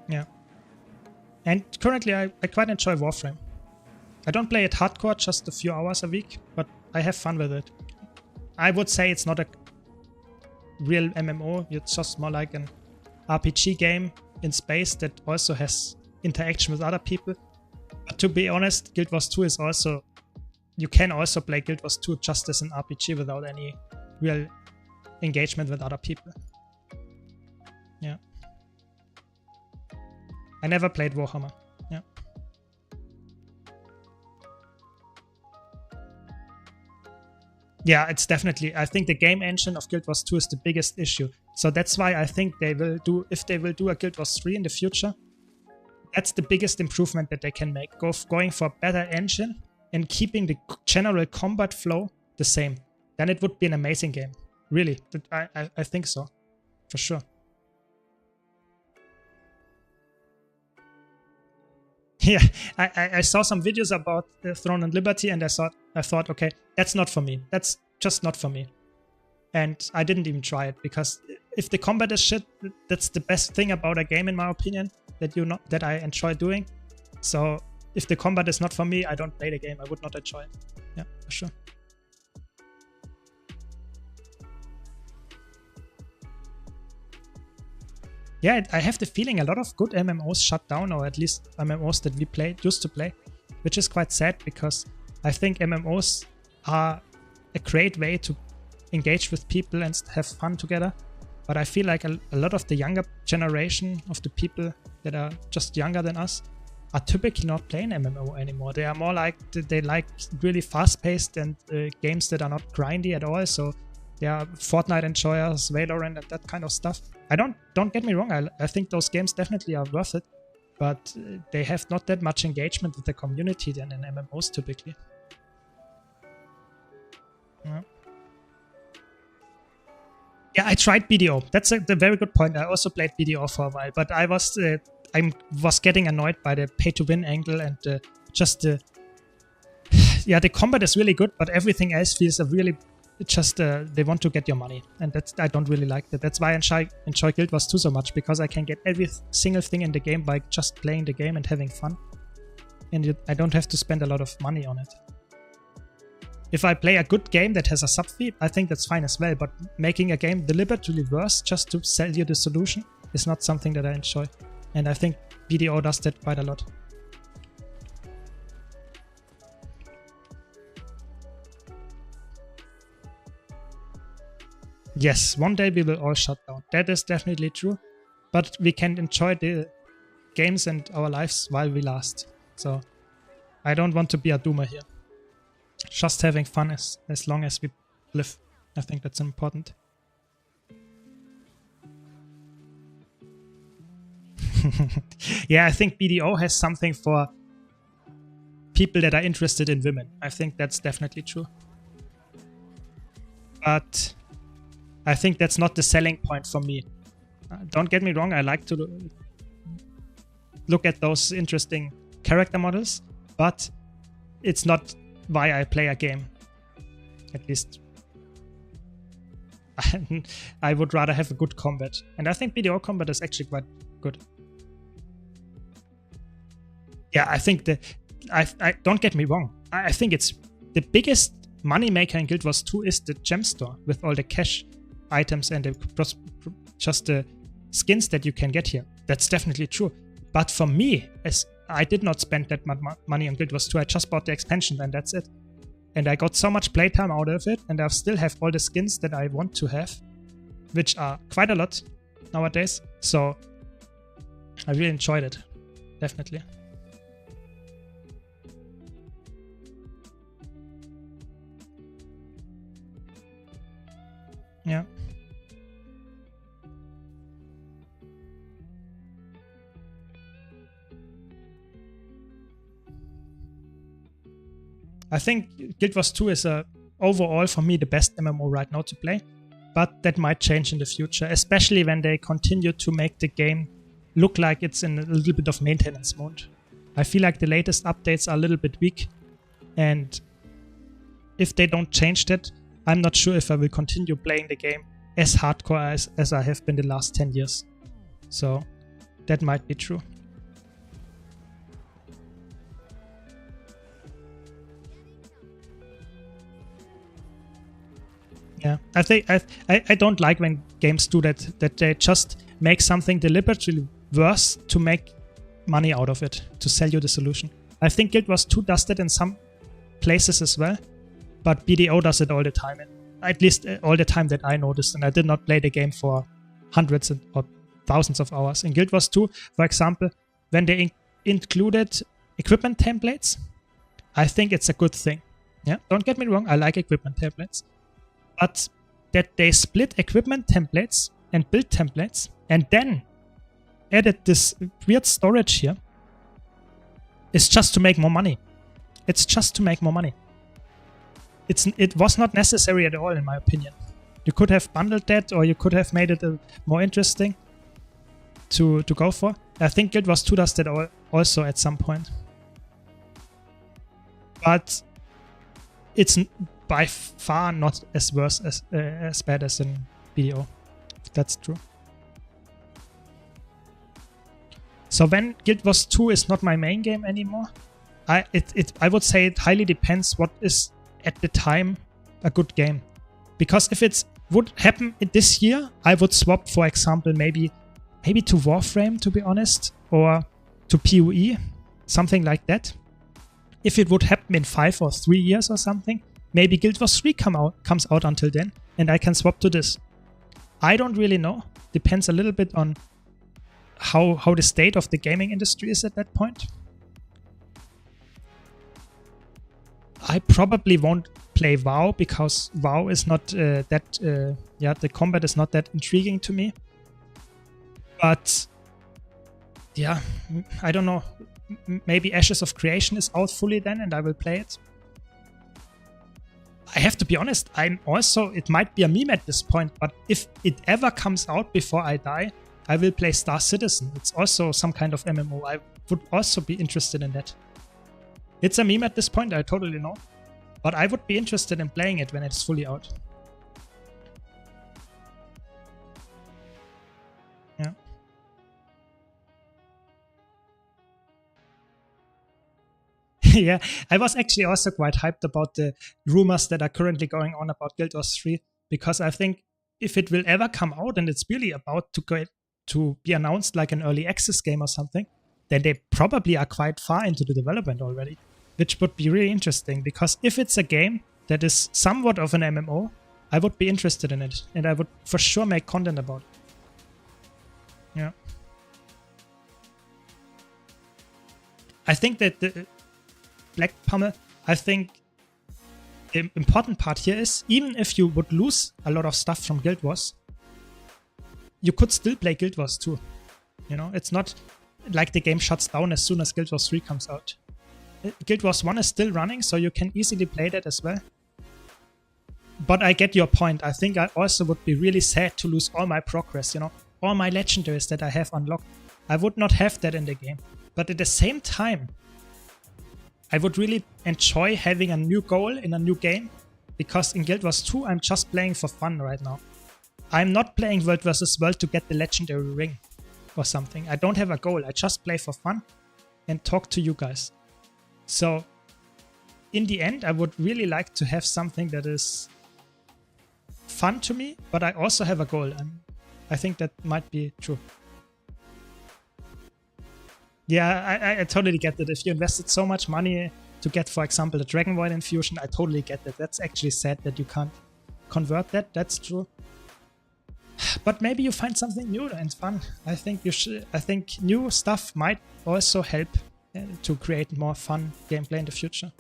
Yeah. And currently I quite enjoy Warframe. I don't play it hardcore, just a few hours a week, but I have fun with it. I would say it's not a real MMO, it's just more like an RPG game in space that also has interaction with other people. But to be honest, Guild Wars 2 is also... You can also play Guild Wars 2 just as an RPG without any real engagement with other people. Yeah. I never played Warhammer. Yeah. Yeah, it's definitely... I think the game engine of Guild Wars 2 is the biggest issue. So that's why I think they will do... If they will do a Guild Wars 3 in the future, that's the biggest improvement that they can make. Going for a better engine and keeping the general combat flow the same. Then it would be an amazing game. Really. I think so. For sure. Yeah, I saw some videos about Throne and Liberty, and I thought, okay, that's not for me. That's just not for me. And I didn't even try it, because if the combat is shit, that's the best thing about a game, in my opinion, that I enjoy doing. So if the combat is not for me, I don't play the game. I would not enjoy it. Yeah, for sure. Yeah, I have the feeling a lot of good MMOs shut down, or at least MMOs that we used to play, which is quite sad, because I think MMOs are a great way to engage with people and have fun together. But I feel like a lot of the younger generation of the people that are just younger than us are typically not playing MMO anymore. They are more like, they like really fast-paced and games that are not grindy at all. So they are Fortnite enjoyers, Valorant, and that kind of stuff. Don't get me wrong, I think those games definitely are worth it, but they have not that much engagement with the community than in MMOs typically. Yeah, I tried BDO. That's a very good point. I also played BDO for a while, but I was getting annoyed by the pay-to-win angle and yeah, the combat is really good, but everything else feels they want to get your money, and I don't really like that. That's why I enjoy Guild Wars 2 so much, because I can get every single thing in the game by just playing the game and having fun, and I don't have to spend a lot of money on it. If I play a good game that has a sub-fee, I think that's fine as well, but making a game deliberately worse just to sell you the solution is not something that I enjoy, and I think BDO does that quite a lot. Yes, one day we will all shut down. That is definitely true. But we can enjoy the games and our lives while we last. So I don't want to be a doomer here. Just having fun as long as we live. I think that's important. Yeah, I think BDO has something for people that are interested in women. I think that's definitely true. But I think that's not the selling point for me. Don't get me wrong, I like to look at those interesting character models, but it's not why I play a game. At least I would rather have a good combat. And I think BDO combat is actually quite good. Yeah, I think I don't get me wrong. I think it's the biggest money maker in Guild Wars 2 is the gem store with all the cash items and just the skins that you can get here. That's definitely true. But for me, as I did not spend that much money on Guild Wars 2, I just bought the expansion and that's it. And I got so much playtime out of it, and I still have all the skins that I want to have, which are quite a lot nowadays. So I really enjoyed it, definitely. Yeah. I think Guild Wars 2 is overall for me the best MMO right now to play, but that might change in the future, especially when they continue to make the game look like it's in a little bit of maintenance mode. I feel like the latest updates are a little bit weak, and if they don't change that, I'm not sure if I will continue playing the game as hardcore as I have been the last 10 years. So that might be true. Yeah, I think I don't like when games do that they just make something deliberately worse to make money out of it, to sell you the solution. I think Guild Wars 2 does that in some places as well, but BDO does it all the time, and at least all the time that I noticed, and I did not play the game for hundreds or thousands of hours. In Guild Wars 2, for example, when they included equipment templates, I think it's a good thing. Yeah, don't get me wrong, I like equipment templates. But that they split equipment templates and build templates and then added this weird storage here is just to make more money. It's just to make more money. It was not necessary at all, in my opinion. You could have bundled that, or you could have made it more interesting to go for. I think Guild Wars 2 does that also at some point. But it's by far not as worse as bad as in BDO. That's true. So when Guild Wars 2 is not my main game anymore, I would say it highly depends what is at the time a good game. Because if it would happen this year, I would swap, for example, maybe to Warframe, to be honest, or to PoE, something like that. If it would happen in 5 or 3 years or something, maybe Guild Wars 3 comes out until then, and I can swap to this. I don't really know. Depends a little bit on how the state of the gaming industry is at that point. I probably won't play WoW because WoW is not the combat is not that intriguing to me. But yeah, I don't know. Maybe Ashes of Creation is out fully then, and I will play it. I have to be honest, it might be a meme at this point, but if it ever comes out before I die, I will play Star Citizen. It's also some kind of MMO. I would also be interested in that. It's a meme at this point, I totally know. But I would be interested in playing it when it's fully out. Yeah. Yeah, I was actually also quite hyped about the rumors that are currently going on about Guild Wars 3, because I think if it will ever come out and it's really about to be announced like an early access game or something, then they probably are quite far into the development already, which would be really interesting, because if it's a game that is somewhat of an MMO, I would be interested in it, and I would for sure make content about it. Yeah. I think that the Black Pummel, I think the important part here is, even if you would lose a lot of stuff from Guild Wars, you could still play Guild Wars 2. You know, it's not like the game shuts down as soon as Guild Wars 3 comes out. Guild Wars 1 is still running, so you can easily play that as well. But I get your point. I think I also would be really sad to lose all my progress, you know, all my legendaries that I have unlocked. I would not have that in the game. But at the same time, I would really enjoy having a new goal in a new game, because in Guild Wars 2 I'm just playing for fun right now. I'm not playing World vs. World to get the legendary ring or something. I don't have a goal. I just play for fun and talk to you guys. So in the end, I would really like to have something that is fun to me, but I also have a goal, and I think that might be true. Yeah, I totally get that. If you invested so much money to get, for example, the Dragon Void infusion, I totally get that. That's actually sad that you can't convert that. That's true. But maybe you find something new and fun. I think you should. I think new stuff might also help to create more fun gameplay in the future.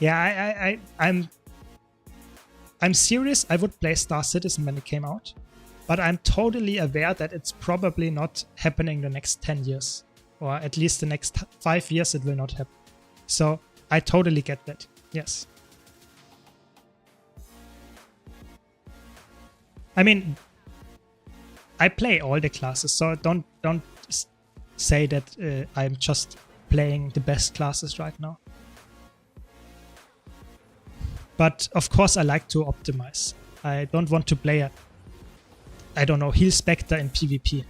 Yeah, I'm serious. I would play Star Citizen when it came out, but I'm totally aware that it's probably not happening the next 10 years, or at least the next 5 years it will not happen. So I totally get that. Yes. I mean, I play all the classes, so don't say that I'm just playing the best classes right now. But of course I like to optimize. I don't want to play a, I don't know, Heal Spectre in PvP.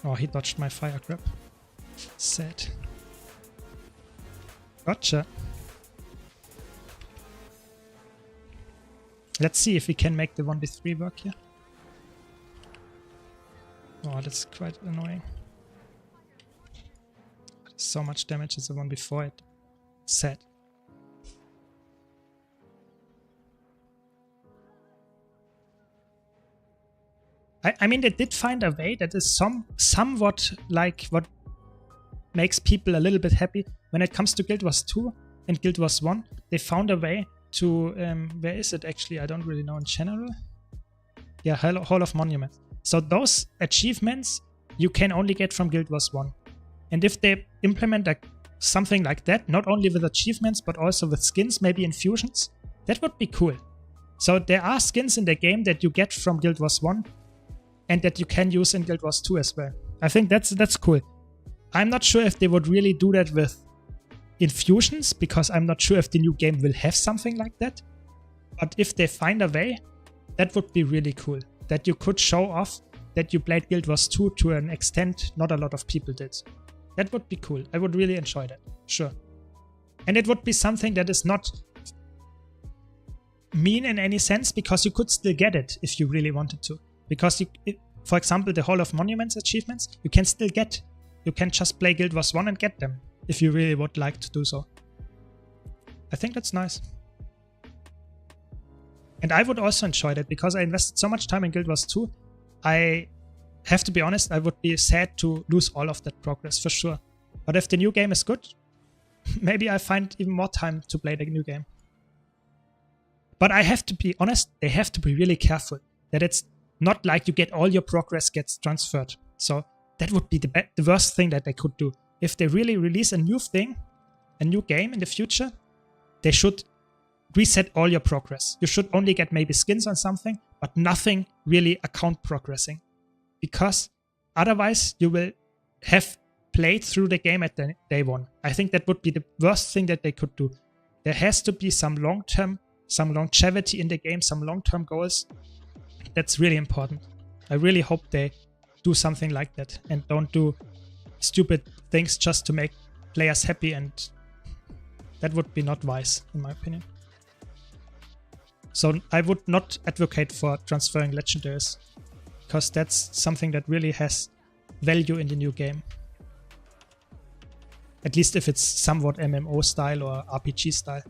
Oh, he dodged my fire grab. Sad. Gotcha. Let's see if we can make the 1v3 work here. Oh, that's quite annoying. So much damage as the one before it. Sad. I mean, they did find a way that is somewhat like what makes people a little bit happy. When it comes to Guild Wars 2 and Guild Wars 1, they found a way to... where is it actually? I don't really know in general. Yeah, Hall of Monuments. So those achievements you can only get from Guild Wars 1. And if they implement something like that, not only with achievements, but also with skins, maybe infusions, that would be cool. So there are skins in the game that you get from Guild Wars 1 and that you can use in Guild Wars 2 as well. I think that's cool. I'm not sure if they would really do that with infusions, because I'm not sure if the new game will have something like that. But if they find a way, that would be really cool. That you could show off that you played Guild Wars 2 to an extent not a lot of people did. That would be cool. I would really enjoy that. Sure. And it would be something that is not mean in any sense, because you could still get it if you really wanted to. Because, for example, the Hall of Monuments achievements, you can still get. You can just play Guild Wars 1 and get them, if you really would like to do so. I think that's nice. And I would also enjoy that, because I invested so much time in Guild Wars 2. I have to be honest, I would be sad to lose all of that progress, for sure. But if the new game is good, maybe I find even more time to play the new game. But I have to be honest, they have to be really careful that it's not like you get all your progress gets transferred. So that would be the worst thing that they could do. If they really release a new thing, a new game in the future, they should reset all your progress. You should only get maybe skins on something, but nothing really account progressing. Because otherwise you will have played through the game at the day one. I think that would be the worst thing that they could do. There has to be some long-term, some longevity in the game, some long-term goals. That's really important. I really hope they do something like that and don't do stupid things just to make players happy, and that would be not wise, in my opinion. So I would not advocate for transferring legendaries, because that's something that really has value in the new game. At least if it's somewhat MMO style or RPG style.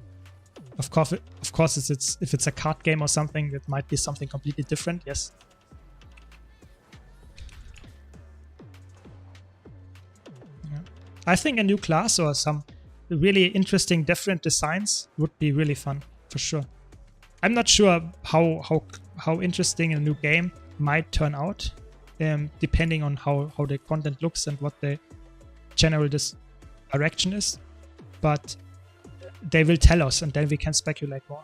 Of course, if it's a card game or something, it might be something completely different, yes. Yeah. I think a new class or some really interesting different designs would be really fun, for sure. I'm not sure how interesting a new game might turn out, depending on how the content looks and what the general direction is, but they will tell us and then we can speculate more.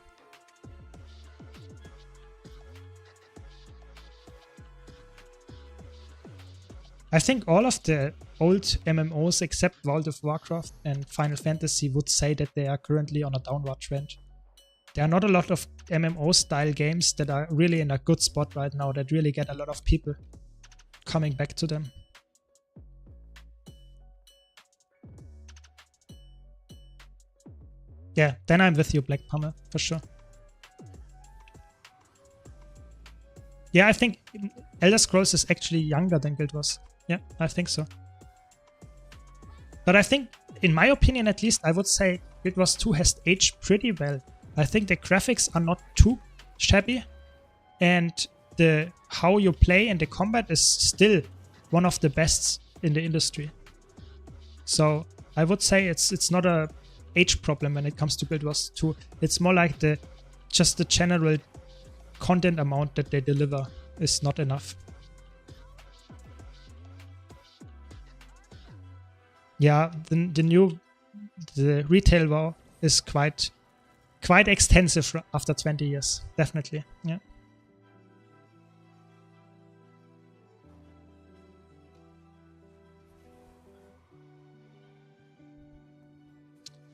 I think all of the old MMOs except World of Warcraft and Final Fantasy would say that they are currently on a downward trend. there are not a lot of MMO style games that are really in a good spot right now that really get a lot of people coming back to them. Yeah, then I'm with you, Black Pummel, for sure. Yeah, I think Elder Scrolls is actually younger than Guild Wars. Yeah, I think so. But I think, in my opinion at least, I would say Guild Wars 2 has aged pretty well. I think the graphics are not too shabby, and the how you play and the combat is still one of the best in the industry. So I would say it's not a age problem when it comes to Guild Wars 2. It's more like just the general content amount that they deliver is not enough. Yeah, the retail WoW is quite extensive after 20 years, definitely. Yeah.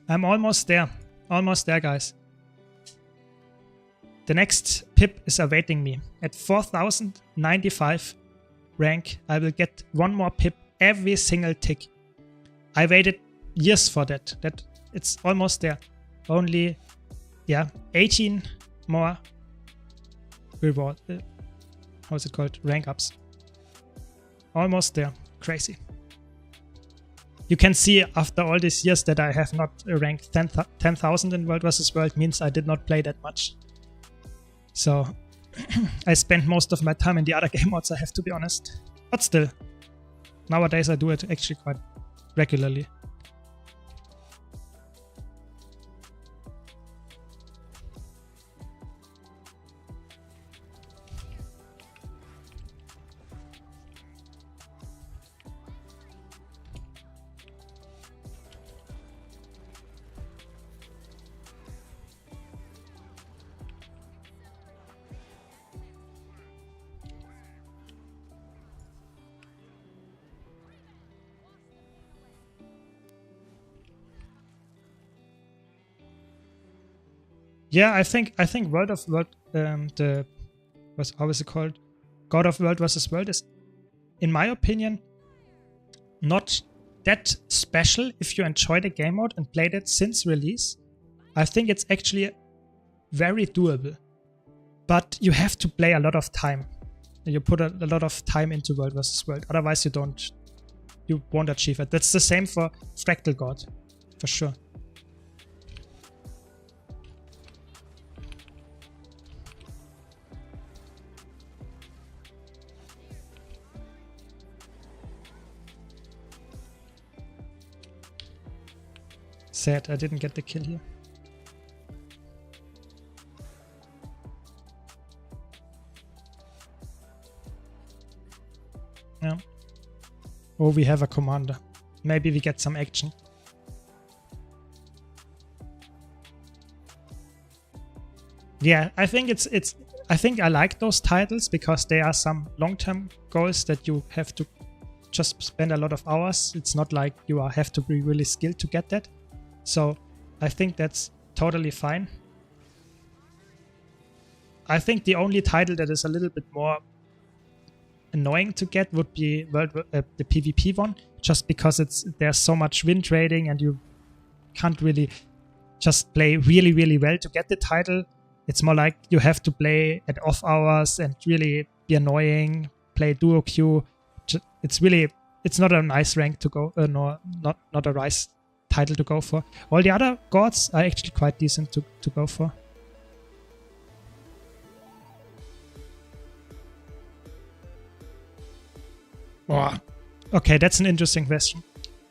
I'm almost there, guys. The next pip is awaiting me. At 4095 rank, I will get one more pip every single tick. I waited years for that. It's almost there. Only, yeah, 18 more reward. How's it called? Rank ups. Almost there. Crazy. You can see after all these years that I have not ranked 10,000 in World vs. World means I did not play that much. So I spent most of my time in the other game modes, I have to be honest. But still, nowadays I do it actually quite regularly. Yeah, I think World of World, how is it called? God of World vs. World is, in my opinion, not that special if you enjoy the game mode and played it since release. I think it's actually very doable, but you have to play a lot of time. You put a lot of time into World vs. World, otherwise you won't achieve it. That's the same for Fractal God, for sure. Sad, I didn't get the kill here. Yeah. Oh, we have a commander. Maybe we get some action. Yeah, I think I think I like those titles because there are some long-term goals that you have to just spend a lot of hours. It's not like you have to be really skilled to get that. So I think that's totally fine. I think the only title that is a little bit more annoying to get would be the PvP one, just because there's so much win trading and you can't really just play really, really well to get the title. It's more like you have to play at off hours and really be annoying, play duo queue. It's not a nice rank to go, no, not a nice title to go for. All the other gods are actually quite decent to go for. Oh, okay, that's an interesting question.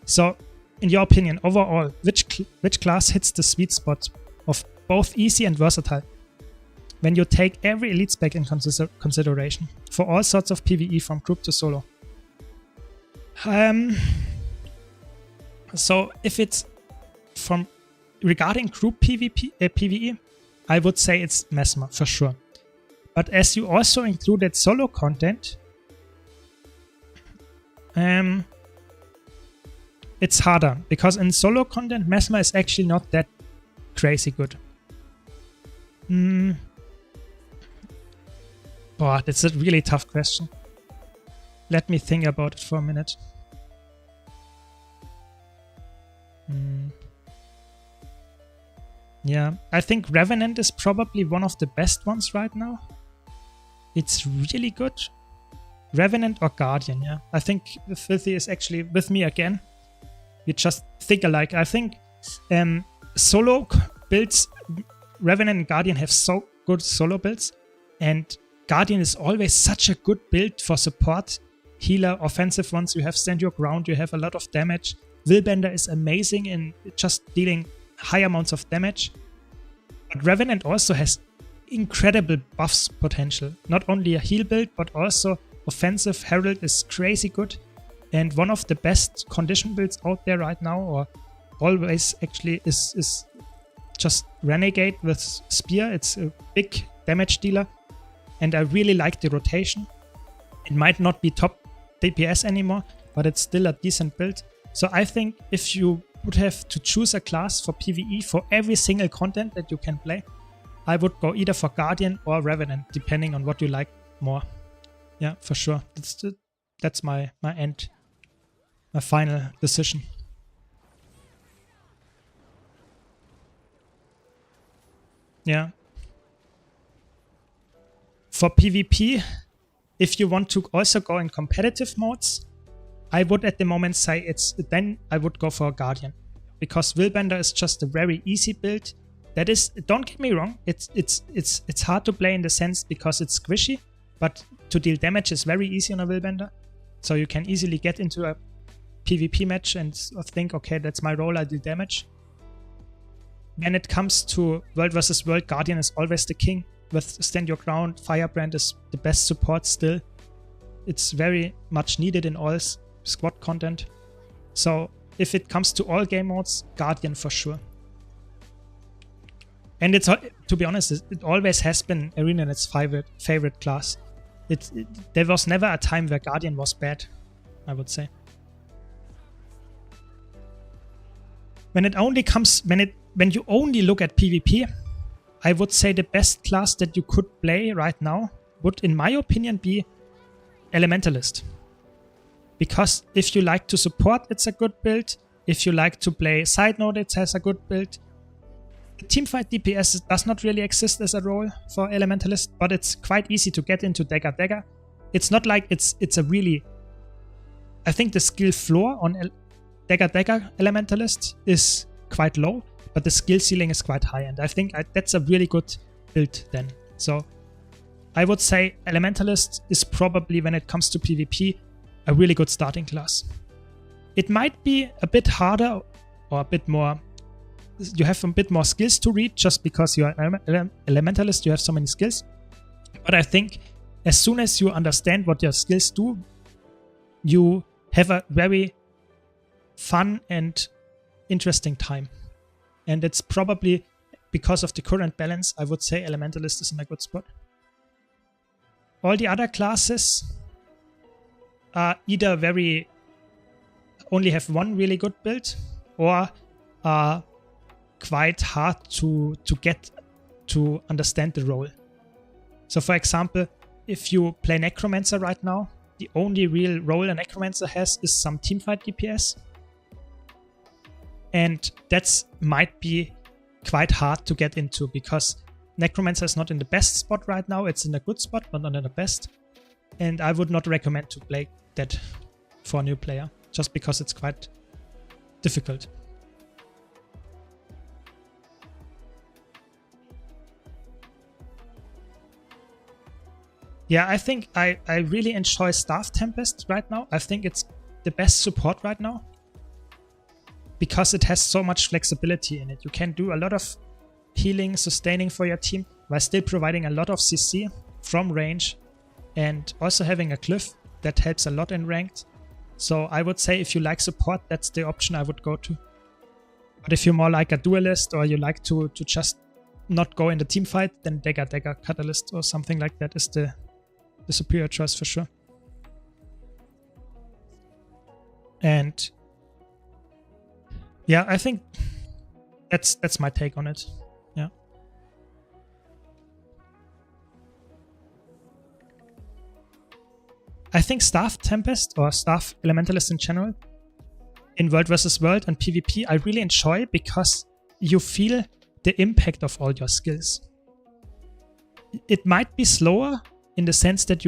So, in your opinion, overall, which class hits the sweet spot of both easy and versatile when you take every elite spec in consideration for all sorts of PvE from group to solo? So if it's from regarding group PvE, I would say it's Mesmer for sure. But as you also included solo content, it's harder because in solo content, Mesmer is actually not that crazy good. Oh, that's a really tough question. Let me think about it for a minute. Yeah, I think Revenant is probably one of the best ones right now. It's really good. Revenant or Guardian, yeah. I think Filthy is actually with me again. We just think alike. I think solo builds, Revenant and Guardian have so good solo builds, and Guardian is always such a good build for support, healer, offensive ones. You have stand your ground, you have a lot of damage. Willbender is amazing in just dealing high amounts of damage. But Revenant also has incredible buffs potential. Not only a heal build, but also offensive. Herald is crazy good. And one of the best condition builds out there right now, or always actually, is just Renegade with Spear. It's a big damage dealer. And I really like the rotation. It might not be top DPS anymore, but it's still a decent build. So I think if you would have to choose a class for PvE for every single content that you can play, I would go either for Guardian or Revenant, depending on what you like more. Yeah, for sure. That's my final decision. Yeah. For PvP, if you want to also go in competitive modes, I would at the moment say then I would go for a Guardian, because Willbender is just a very easy build. That is, don't get me wrong, it's hard to play in the sense because it's squishy, but to deal damage is very easy on a Willbender. So you can easily get into a PvP match and think, okay, that's my role, I deal damage. When it comes to World vs. World, Guardian is always the king. With Stand Your Ground, Firebrand is the best support still. It's very much needed in all squad content. So if it comes to all game modes, Guardian for sure. And it's, to be honest, it always has been ArenaNet's favorite class. There was never a time where Guardian was bad, I would say. When you only look at PvP, I would say the best class that you could play right now would, in my opinion, be Elementalist. Because if you like to support, it's a good build. If you like to play side node, it has a good build. Teamfight DPS does not really exist as a role for Elementalist, but it's quite easy to get into Dagger. It's not like it's a really... I think the skill floor on Dagger Elementalist is quite low, but the skill ceiling is quite high, and I think that's a really good build then. So I would say Elementalist is probably, when it comes to PvP, a really good starting class. It might be a bit harder or a bit more... You have a bit more skills to read just because you are Elementalist, you have so many skills. But I think as soon as you understand what your skills do, you have a very fun and interesting time. And it's probably, because of the current balance, I would say Elementalist is in a good spot. All the other classes are either only have one really good build, or are quite hard to get to understand the role. So for example, if you play Necromancer right now, the only real role a Necromancer has is some teamfight DPS. And that might be quite hard to get into, because Necromancer is not in the best spot right now. It's in a good spot, but not in the best. And I would not recommend to play that for a new player, just because it's quite difficult. Yeah, I think I really enjoy Staff Tempest right now. I think it's the best support right now, because it has so much flexibility in it. You can do a lot of healing, sustaining for your team, while still providing a lot of CC from range, and also having a Glyph that helps a lot in ranked. So I would say if you like support, that's the option I would go to. But if you're more like a duelist, or you like to just not go in the team fight, then Dagger Catalyst or something like that is the superior choice for sure. And yeah, I think that's my take on it. Yeah. I think Staff Tempest or Staff Elementalist in general in World vs. World and PvP I really enjoy because you feel the impact of all your skills. It might be slower in the sense that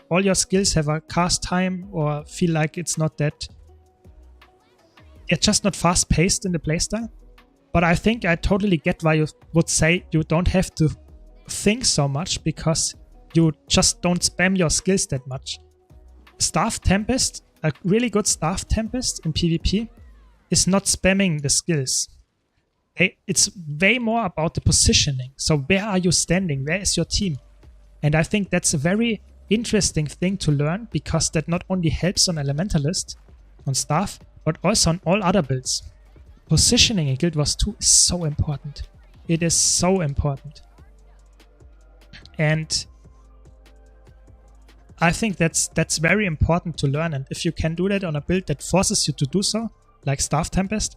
all your skills have a cast time or feel like it's not that... It's just not fast-paced in the playstyle. But I think I totally get why you would say you don't have to think so much because you just don't spam your skills that much. Staff Tempest, a really good Staff Tempest in PvP, is not spamming the skills. It's way more about the positioning. So where are you standing? Where is your team? And I think that's a very interesting thing to learn because that not only helps on Elementalist, on Staff, but also on all other builds. Positioning in Guild Wars 2 is so important. It is so important. And I think that's very important to learn. And if you can do that on a build that forces you to do so, like Staff Tempest,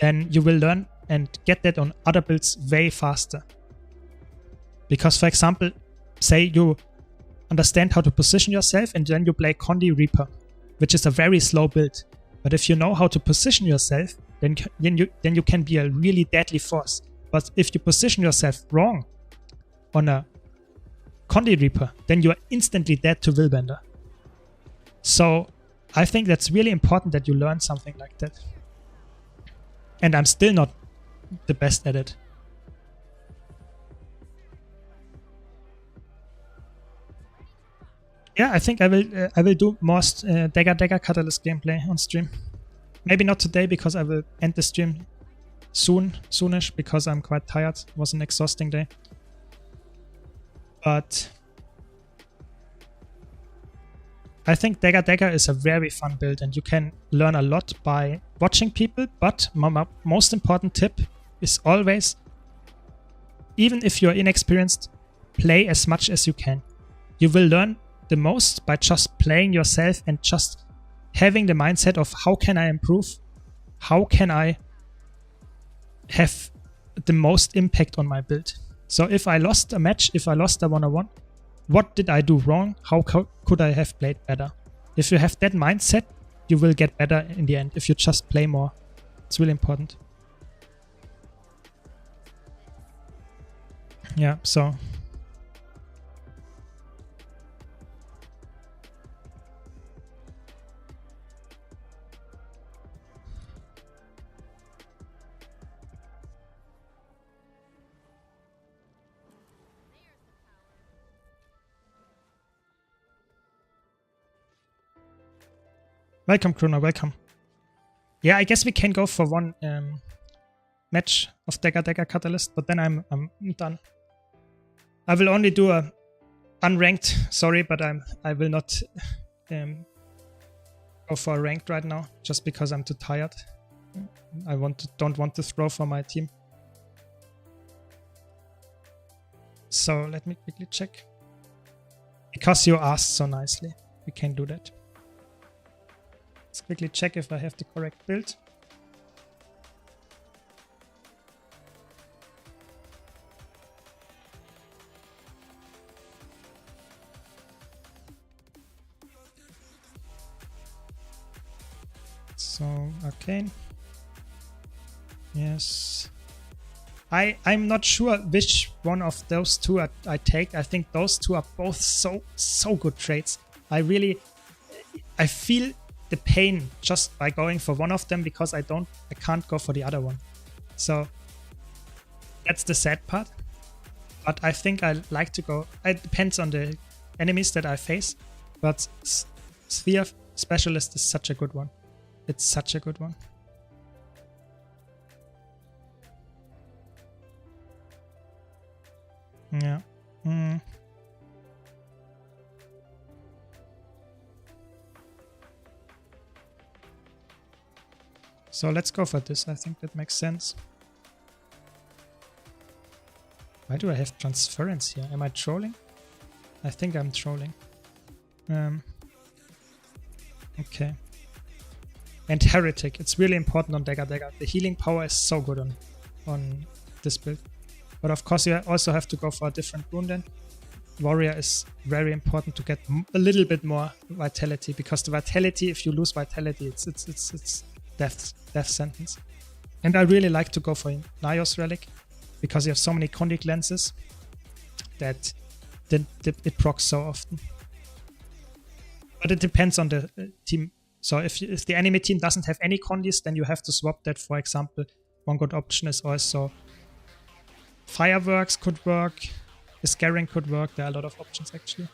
then you will learn and get that on other builds way faster. Because, for example, say you understand how to position yourself and then you play Condi Reaper, which is a very slow build. But if you know how to position yourself, then you can be a really deadly force. But if you position yourself wrong on a Condi Reaper, then you are instantly dead to Willbender. So I think that's really important that you learn something like that. And I'm still not the best at it. Yeah, I think I will do more Dagger Catalyst gameplay on stream. Maybe not today because I will end the stream soonish because I'm quite tired. It was an exhausting day. But I think Dagger is a very fun build and you can learn a lot by watching people. But my most important tip is always, even if you're inexperienced, play as much as you can. You will learn the most by just playing yourself and just having the mindset of how can I improve? How can I have the most impact on my build? So if I lost a match, if I lost a 1-on-1, what did I do wrong? How could I have played better? If you have that mindset, you will get better in the end if you just play more. It's really important. Yeah, so... Welcome, Kruna, welcome. Yeah, I guess we can go for one match of Dagger Catalyst, but then I'm done. I will only do a unranked, sorry, but I will not go for a ranked right now, just because I'm too tired. I don't want to throw for my team. So let me quickly check. Because you asked so nicely, we can do that. Let's quickly check if I have the correct build. So, Arcane. Yes. I'm not sure which one of those two I take. I think those two are both so good traits. I feel the pain just by going for one of them because I can't go for the other one. So that's the sad part. But I think I like to go. It depends on the enemies that I face. But Sphere Specialist is such a good one. It's such a good one. Yeah. So let's go for this. I think that makes sense. Why do I have transference here? Am I trolling? I think I'm trolling. Okay. And Heretic. It's really important on Dagger. The healing power is so good on this build. But of course you also have to go for a different rune then. warrior is very important to get a little bit more vitality, because the vitality, if you lose vitality, it's death sentence. And I really like to go for Nios Relic because you have so many Condi cleanses that it procs so often. But it depends on the team. So if the enemy team doesn't have any Condis, then you have to swap that. For example, one good option is also Fireworks could work, Scaring could work. There are a lot of options actually.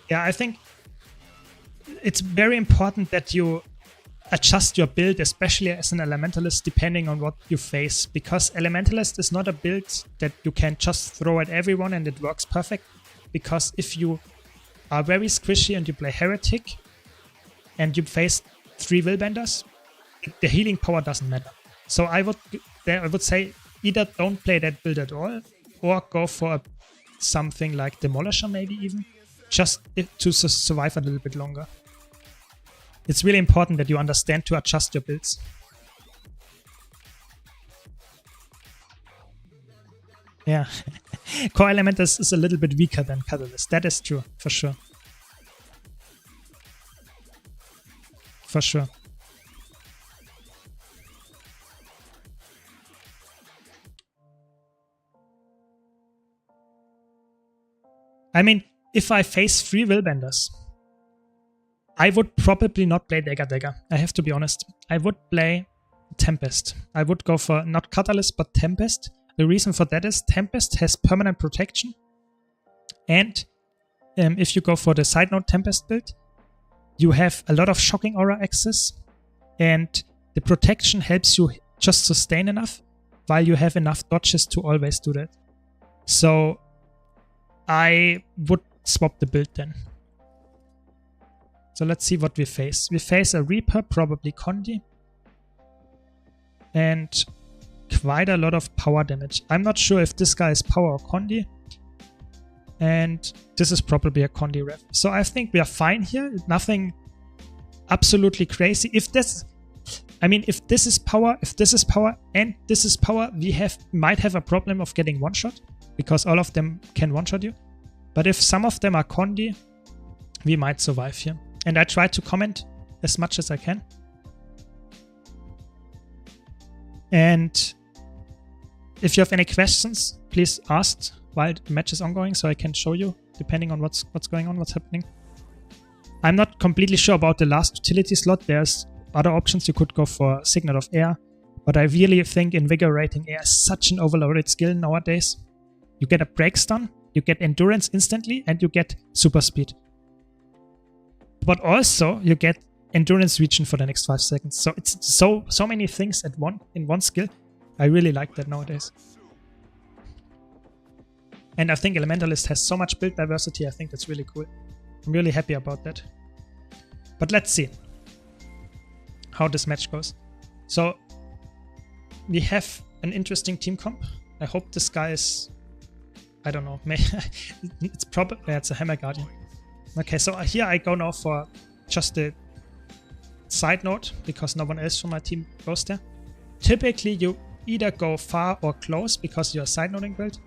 Yeah, I think it's very important that you adjust your build, especially as an Elementalist, depending on what you face. Because Elementalist is not a build that you can just throw at everyone and it works perfect. Because if you are very squishy and you play Heretic and you face 3 Willbenders, the healing power doesn't matter. So I would say either don't play that build at all, or go for something like Demolisher maybe even, just to survive a little bit longer. It's really important that you understand to adjust your builds. Yeah, Core Element is a little bit weaker than Catalyst. That is true, for sure. For sure. I mean, if I face 3 Willbenders, I would probably not play Dagger. I have to be honest. I would play Tempest. I would go for not Catalyst, but Tempest. The reason for that is Tempest has permanent protection. And if you go for the side note Tempest build, you have a lot of shocking aura access. And the protection helps you just sustain enough, while you have enough dodges to always do that. So I would swap the build then. So let's see what we face. We face a Reaper, probably Condi. And quite a lot of power damage. I'm not sure if this guy is power or Condi. And this is probably a Condi ref. So I think we are fine here. Nothing absolutely crazy. If this is power, and this is power, we might have a problem of getting one-shot, because all of them can one-shot you. But if some of them are Condi, we might survive here. And I try to comment as much as I can. And if you have any questions, please ask while the match is ongoing, so I can show you, depending on what's going on, what's happening. I'm not completely sure about the last utility slot. There's other options. You could go for Signet of Air, but I really think Invigorating Air is such an overloaded skill nowadays. You get a break stun, you get endurance instantly, and you get super speed. But also you get endurance regen for the next 5 seconds. So it's so many things in one skill. I really like that nowadays. And I think Elementalist has so much build diversity. I think that's really cool. I'm really happy about that. But let's see how this match goes. So we have an interesting team comp. I hope this guy is, I don't know, it's probably, it's a Hammer Guardian. Okay, so here I go now for just the side note, because no one else from my team goes there. Typically you either go far or close because you're a side noting build.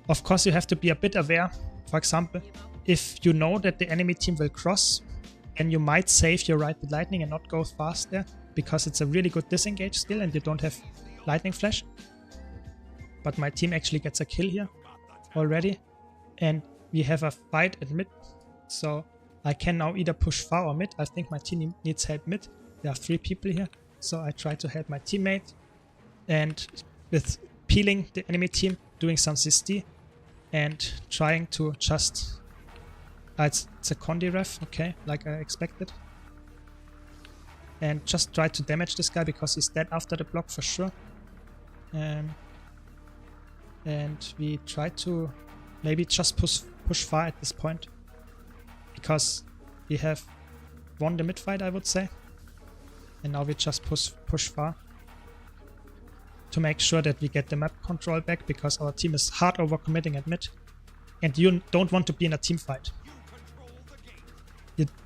Of course you have to be a bit aware. For example, if you know that the enemy team will cross, then you might save your Ride with Lightning and not go fast there, because it's a really good disengage skill and you don't have Lightning Flash. But my team actually gets a kill here already, and we have a fight at mid, so I can now either push far or mid. I think my team needs help mid. There are 3 people here, so I try to help my teammate, and with peeling the enemy team, doing some CSD, and trying to just... it's a Condi ref, okay, like I expected. And just try to damage this guy because he's dead after the block for sure. And we try to maybe just push far at this point, because we have won the mid fight, I would say. And now we just push far to make sure that we get the map control back, because our team is hard overcommitting at mid. And you don't want to be in a team fight.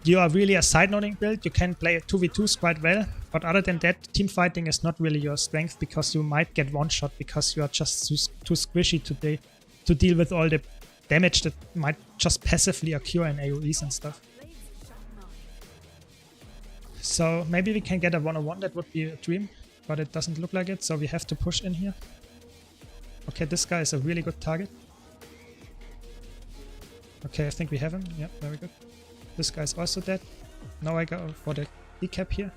You are really a side-noting build. You can play 2v2s quite well, but other than that, team fighting is not really your strength because you might get one-shot because you are just too squishy to deal with all the damage that might just passively occur in AoEs and stuff. So maybe we can get a 1-on-1, that would be a dream, but it doesn't look like it, so we have to push in here. Okay, this guy is a really good target. Okay, I think we have him. Yeah, very good. This guy's also dead. Now I go for the decap here.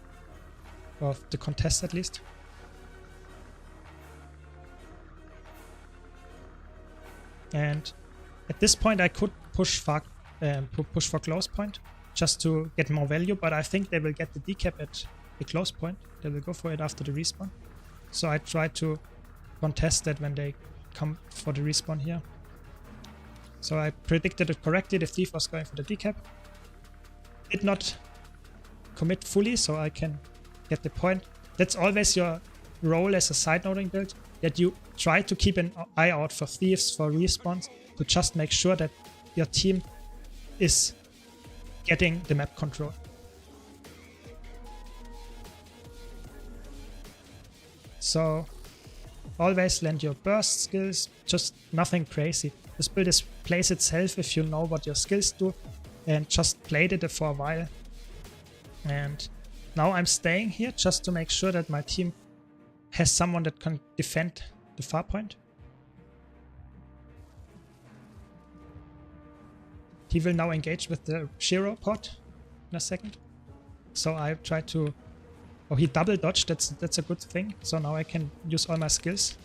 Or the contest at least. And at this point I could push for close point just to get more value, but I think they will get the decap at the close point. They will go for it after the respawn. So I try to contest that when they come for the respawn here. So I predicted it correctly. The thief was going for the decap. Did not commit fully, so I can get the point. That's always your role as a side-noting build, that you try to keep an eye out for thieves, for respawns, to just make sure that your team is getting the map control. So always land your burst skills, just nothing crazy. This build plays itself if you know what your skills do, and just played it for a while. And now I'm staying here just to make sure that my team has someone that can defend the far point. He will now engage with the Shiro pod in a second. So I try to... Oh, he double dodged, that's a good thing. So now I can use all my skills.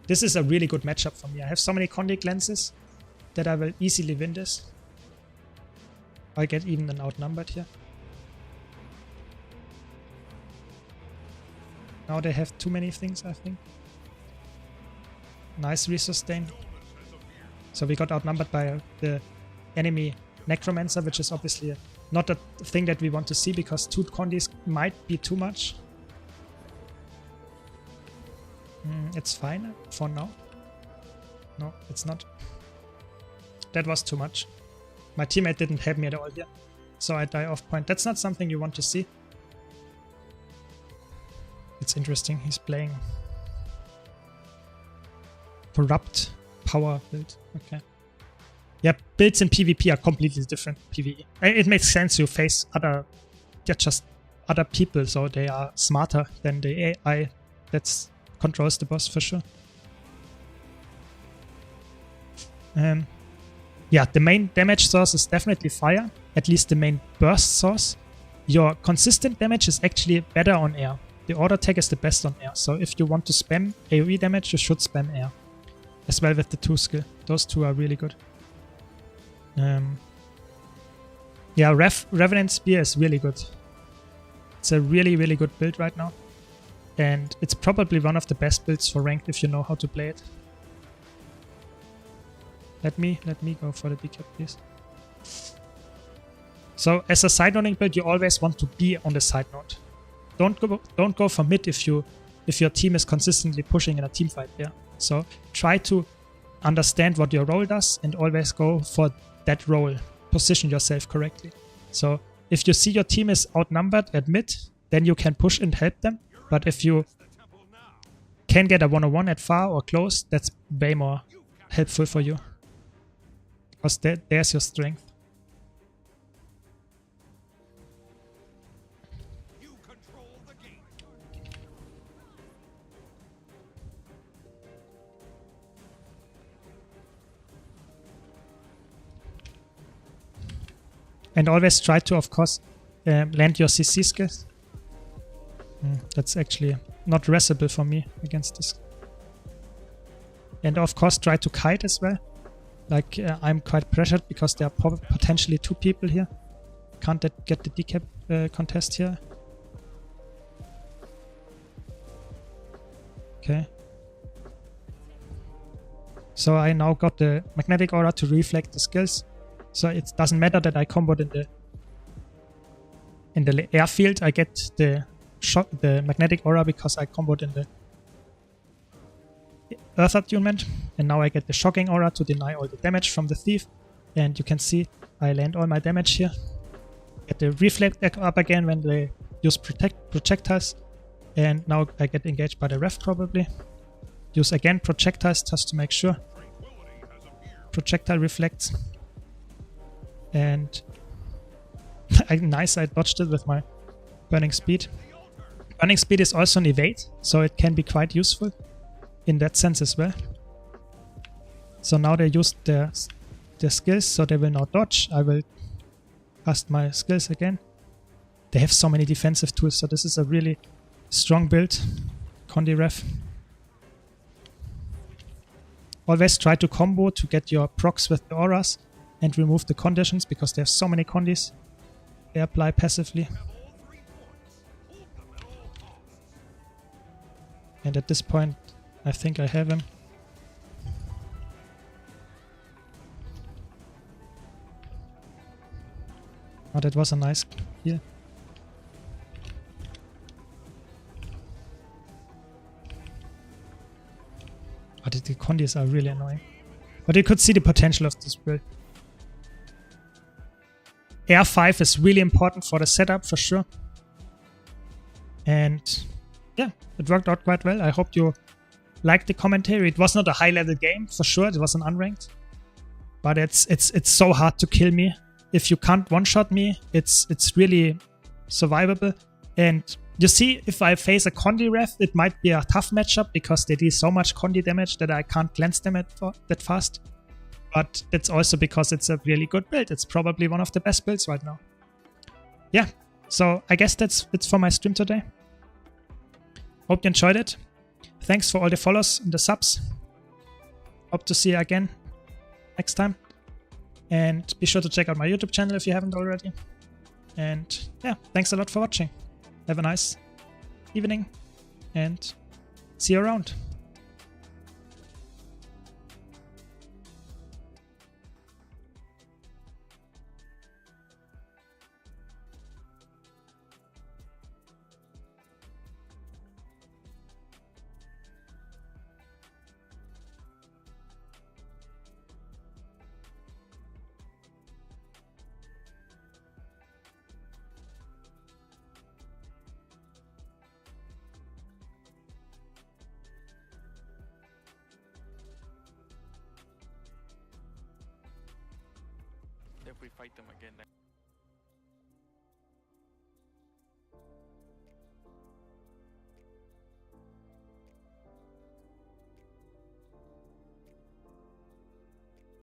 This is a really good matchup for me. I have so many Condic lenses that I will easily win this. I get even an outnumbered here. Now they have too many things, I think. Nice resustain. So we got outnumbered by the enemy Necromancer, which is obviously not a thing that we want to see because 2 Condis might be too much. It's fine for now. No, it's not. That was too much. My teammate didn't help me at all here, so I die off point. That's not something you want to see. It's interesting, he's playing corrupt power build. Okay. Yeah, builds in PvP are completely different PvE. It makes sense you face other, just other people, so they are smarter than the AI that controls the boss for sure. Yeah, the main damage source is definitely fire, at least the main burst source. Your consistent damage is actually better on air. The auto attack is the best on air, so if you want to spam AoE damage, you should spam air. As well with the 2 skill. Those 2 are really good. Yeah, Revenant Spear is really good. It's a really, really good build right now. And it's probably one of the best builds for ranked if you know how to play it. Let me go for the decap, please. So as a side noting build, you always want to be on the side node. Don't go for mid if your team is consistently pushing in a team fight there. So try to understand what your role does and always go for that role. Position yourself correctly. So if you see your team is outnumbered at mid, then you can push and help them. But if you can get a 1-on-1 at far or close, that's way more helpful for you. Because there's your strength. And always try to, of course, land your CC skills. That's actually not resible for me against this. And of course try to kite as well. Like I'm quite pressured because there are potentially 2 people here. Can't get the decap contest here. Okay. So I now got the magnetic aura to reflect the skills. So it doesn't matter that I comboed in the airfield. I get the magnetic aura because I comboed in the earth attunement, and now I get the shocking aura to deny all the damage from the thief. And you can see I land all my damage here. Get the reflect back up again when they use projectiles. And now I get engaged by the ref probably. Use again projectiles just to make sure. Projectile reflects. And nice, I dodged it with my burning speed. Burning speed is also an evade, so it can be quite useful in that sense as well. So now they used their skills, so they will not dodge. I will cast my skills again. They have so many defensive tools, so this is a really strong build. Condi ref. Always try to combo to get your procs with the auras and remove the conditions, because they have so many condis they apply passively. And at this point, I think I have him. Oh, that was a nice heal. Oh, the condis are really annoying. But you could see the potential of this build. R5 is really important for the setup for sure. And yeah, it worked out quite well. I hope you liked the commentary. It was not a high level game for sure. It was an unranked. But it's so hard to kill me. If you can't one-shot me, it's really survivable. And you see, if I face a Condi ref, it might be a tough matchup because they deal so much Condi damage that I can't cleanse them that fast. But it's also because it's a really good build. It's probably one of the best builds right now. Yeah, so I guess that's it for my stream today. Hope you enjoyed it. Thanks for all the follows and the subs. Hope to see you again next time. And be sure to check out my YouTube channel if you haven't already. And yeah, thanks a lot for watching. Have a nice evening and see you around. If we fight them again.